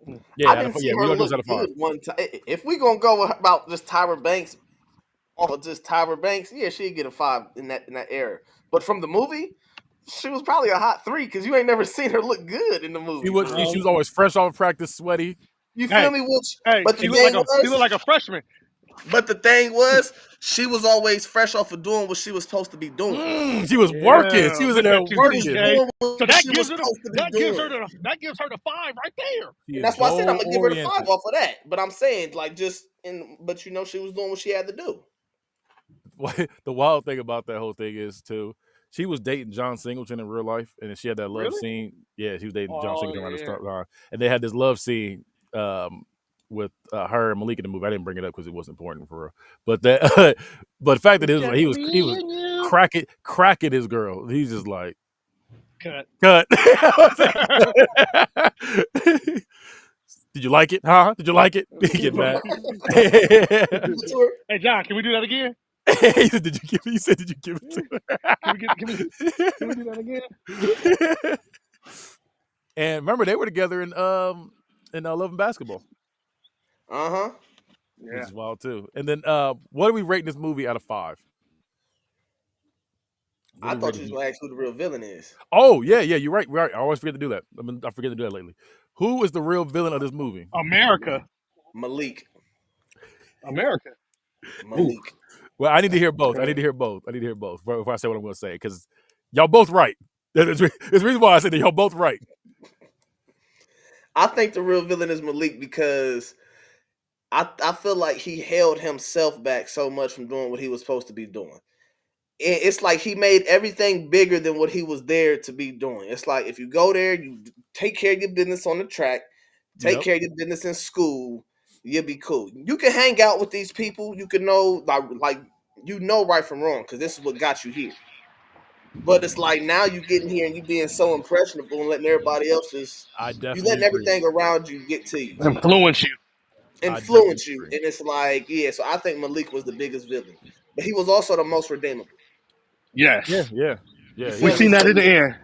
I Yeah, didn't see we're her gonna do this look out of five. good one time. If we gonna go about just Tyra Banks, off of just Tyra Banks, yeah, she'd get a 5 in that era. But from the movie, she was probably a hot 3 because you ain't never seen her look good in the She movie was for she, real. she was always fresh off practice, sweaty. You feel Hey, me? Which, hey, but the thing she looked was, like a freshman. she was always fresh off of doing what she was supposed to be doing. She was working. She Yeah, was in look there at you, She was working. TK. doing So what that she was gives her supposed to be doing. that gives her the 5 right there. She And is that's why I said I'm goal gonna give her the 5 oriented. off of that. But I'm saying, like, but she was doing what she had to do. The wild thing about that whole thing is too, she was dating John Singleton in real life, and then she had that love Really? scene. Yeah, she was dating John Oh Singleton around the yeah. start line, and they had this love scene. Um, with her and Malik in the movie. I didn't bring it up because it wasn't important for her. But that, but the fact that it was like he was cracking his girl. He's just like Cut. Did you like it? Huh? Did you like it? He get mad. Hey John, can we do that again? He said, did you give it? You said, did you give it to her? Can we do that again? And remember, they were together in Love and Basketball. Uh-huh. Which Yeah. is wild too. And then what are we rating this movie out of 5? I thought you was gonna ask who the real villain is. Oh, yeah, you're right. I always forget to do that. I forget to do that lately. Who is the real villain of this movie? America. Malik. Malik. Well, I need to hear both. I need to hear both before I say what I'm going to say, because y'all both right. There's the reason why I said that y'all both right. I think the real villain is Malik because I feel like he held himself back so much from doing what he was supposed to be doing. It's like he made everything bigger than what he was there to be doing. It's like if you go there, you take care of your business on the track, take care of your business in school, you'll be cool. You can hang out with these people. You can know like you know right from wrong because this is what got you here. But it's like now you getting here and you being so impressionable and letting everybody else you letting everything around you get to you. Influence you. And it's like, yeah, so I think Malik was the biggest villain. But he was also the most redeemable. Yes. Yeah. We seen that in the end.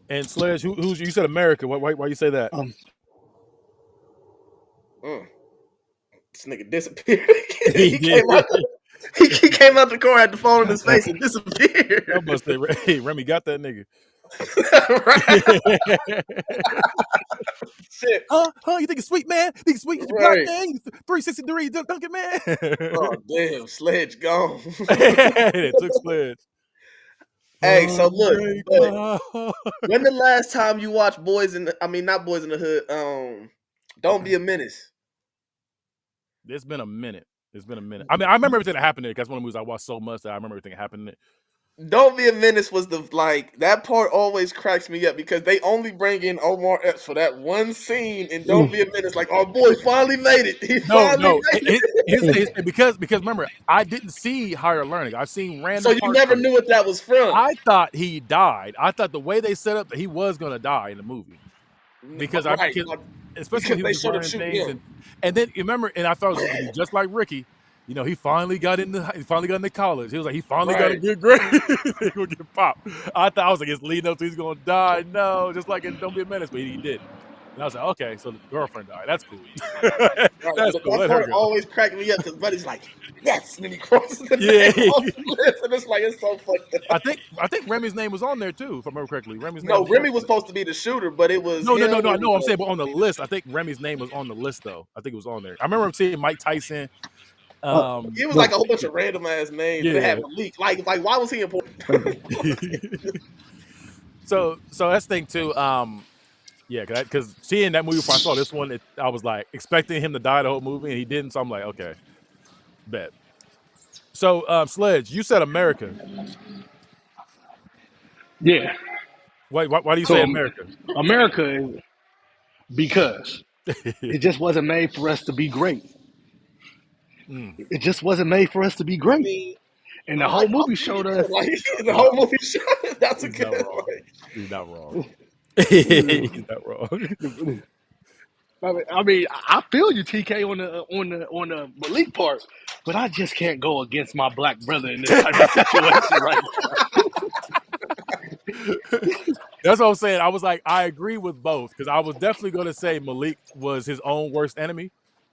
And Sledge, who's you said America? Why you say that? This nigga disappeared. he came out the car, had the phone in his face, and disappeared. I must say, hey, Remy got that nigga. Shit. Huh? You think it's sweet, man? Think it's sweet? You black man? 363 Dunkin' man. Oh damn, Sledge gone. It took Sledge. Hey, so look, when the last time you watched not Boys in the Hood, Don't Be a Menace? It's been a minute. I mean, I remember everything that happened in it. That's one of the movies I watched so much that I remember everything that happened in it. Don't Be a Menace was that part always cracks me up because they only bring in Omar Epps for that one scene and Don't Be a Menace. Like, our boy finally made it. He finally made it. Because remember, I didn't see Higher Learning. I've seen random. So you never knew what that was from. I thought he died. I thought the way they set up that he was going to die in the movie. Because especially when he was learning things, and then you remember, and I thought it was going to be just like Ricky. You know, he finally got into college. He was like, he finally got a good grade. He gonna get popped. I was like, it's leading up to he's gonna die. No, just like in Don't Be a Menace, but he did. And I was like, okay, so the girlfriend died. That's cool. That's cool. That part always cracked me up because Buddy's like, yes, and he crosses the name off the list, and it's like, it's so fucked up. I think Remy's name was on there too, if I remember correctly. Remy was supposed to be the shooter, but it was no. I know. I'm saying, but on the list, I think Remy's name was on the list though. I think it was on there. I remember seeing Mike Tyson. It was like a whole bunch of random ass names. Yeah. They had Malik. Like why was he important? So that's the thing too. Yeah, because seeing that movie before I saw this one, I was like expecting him to die the whole movie, and he didn't. So I'm like, okay, bet. So Sledge, you said America. Yeah. Why do you say America? America is because it just wasn't made for us to be great. It just wasn't made for us to be great. And the whole movie showed us. The whole movie showed us. That's a good one. He's not wrong. He's not wrong. I mean, I feel you, TK, on the Malik part, but I just can't go against my black brother in this type of situation right now. That's what I'm saying. I was like, I agree with both because I was definitely going to say Malik was his own worst enemy.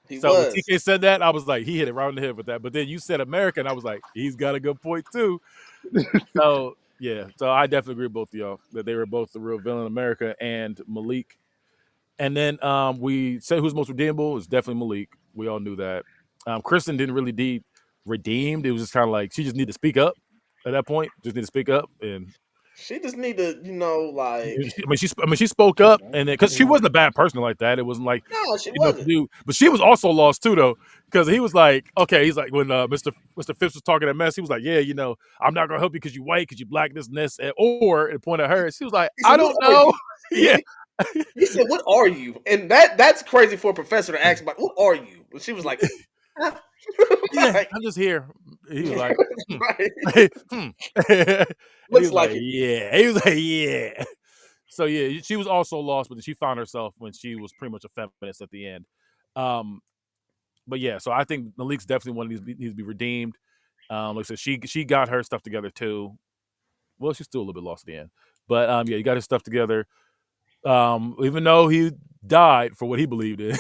When TK said that, I was like, he hit it right on the head with that. But then you said America, and I was like, he's got a good point too. So yeah, so I definitely agree with both of y'all that they were both the real villain, America and Malik. And then we said who's most redeemable is definitely Malik. We all knew that. Kristen didn't really need redeemed. It was just kind of like she just needed to speak up at that point. Just need to speak up and. She just need to, she spoke up, and because she wasn't a bad person like that. It wasn't like she wasn't. But she was also lost too, though, because he was like, okay, he's like when Mr. Phipps was talking that mess, he was like, yeah, I'm not gonna help you because you white, because you black, this and this, or it pointed at her, she was like, I don't know, yeah, He said, "What are you?" And that's crazy for a professor to ask about. What are you? And she was like, Yeah, like, I'm just here. He was like, hmm. right. hmm. And he Looks was like, like it. yeah. He was like, yeah. So yeah, she was also lost, but she found herself when she was pretty much a feminist at the end. Um, but yeah, so I think Malik's definitely one of these needs to be redeemed. Like I said, she got her stuff together too. Well, she's still a little bit lost at the end, but yeah, he got his stuff together. Even though he died for what he believed in,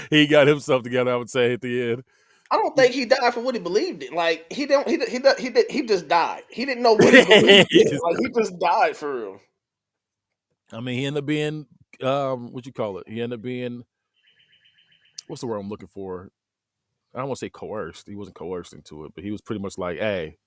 he got himself together. I would say at the end. I don't think he died for what he believed in. Like he don't. He just died. He didn't know what he believed He in. just Like he just died for real. I mean, he ended up being what you call it? He ended up being what's the word I'm looking for? I don't want to say coerced. He wasn't coerced into it, but he was pretty much like, "Hey,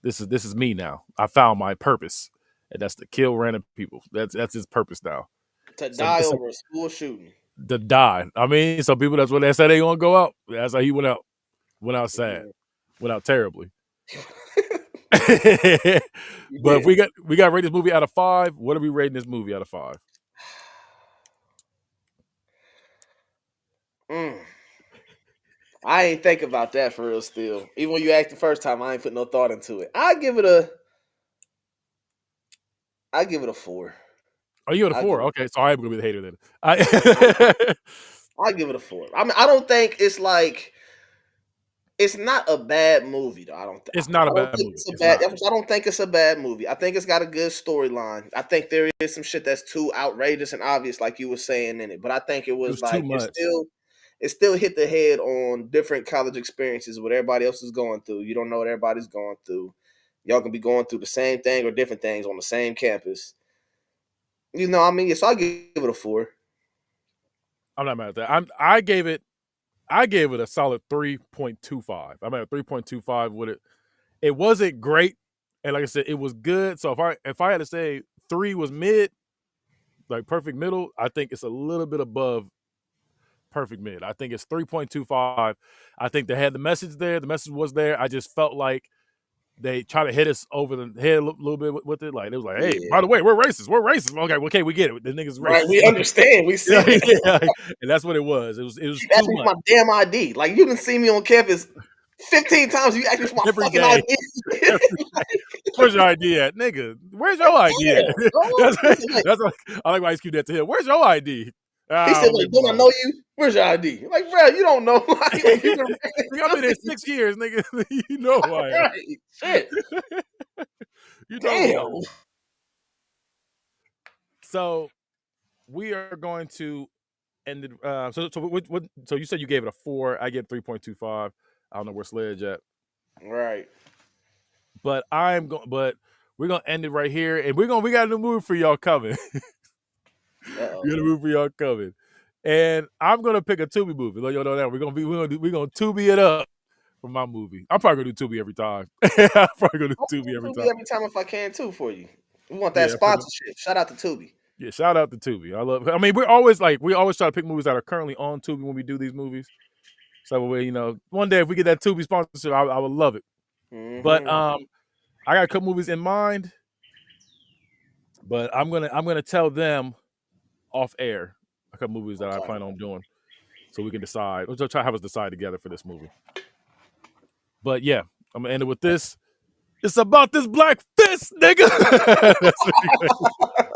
this is me now. I found my purpose, and that's to kill random people. That's his purpose now. To So die it's over a school shooting. to die. I mean, some people that's what they said they gonna go out. That's how he went out sad, Yeah. went out terribly. But if Yeah. we got to rate this movie out of 5. What are we rating this movie out of 5? Mm. I ain't think about that for real. Still, even when you asked the first time, I ain't put no thought into it. I give it a 4. Oh, you at a I give 4? it. Okay, so I am gonna be the hater then. I give it a 4. I mean, I don't think it's like it's not a bad movie though. It's not a I don't bad think movie. it's a It's bad. not. I don't think it's a bad movie. I think it's got a good storyline. I think there is some shit that's too outrageous and obvious, like you were saying in it. But I think it It was was too like much. it still hit the head on different college experiences, what everybody else is going through. You don't know what everybody's going through. Y'all can be going through the same thing or different things on the same campus. You know, what I mean, yeah, so I give it a 4. I'm not mad at that. I gave it a solid 3.25. I'm at a 3.25 with it. It wasn't great, and like I said, it was good. So if I had to say 3 was mid, like perfect middle, I think it's a little bit above perfect mid. I think it's 3.25. I think they had the message there. The message was there. I just felt like they try to hit us over the head a little bit with it. Like it was like, hey, Yeah, by the way, we're racist. We're racist. Okay, we get it. The niggas right. racist. We understand. We see Yeah, that. yeah, and that's what it was. It was You asked too me much for my damn ID. Like you didn't see me on campus 15 times. You asked me for my every fucking day. ID. Every day. Where's your ID at, nigga? Where's your ID at? Damn, dog. that's that's what I like. Why Ice Cube that to him. Where's your ID? He I said, don't "Like, leave don't I alone. know you? Where's your ID?" Like, bro, you don't know. Like, you can Nigga, I've been here 6 years, nigga. You know who I am. right? Shit. You know who I Damn. am. So we are going to end it. So you said you gave it a 4. I get 3.25. I don't know where Sledge at, Right. but But we're gonna end it right here, and we got a new movie for y'all coming. We Uh-oh. got a movie for y'all coming, and I'm gonna pick a Tubi movie. Let y'all know that we're gonna Tubi it up for my movie. I'm probably gonna do Tubi every time. I'm probably gonna I'll do do Tubi every Tubi time. every time if I can too for you. We want that Yeah, sponsorship. Shout out to Tubi. yeah. Shout out to Tubi. I love. I mean, we always try to pick movies that are currently on Tubi when we do these movies. So one day if we get that Tubi sponsorship, I would love it. But Mm-hmm. I got a couple movies in mind, but I'm gonna tell them off air a couple movies that I Okay. plan on doing, so we can decide. We'll try to have us decide together for this movie. But yeah, I'm gonna end it with this. It's about this black fist, nigga. That's what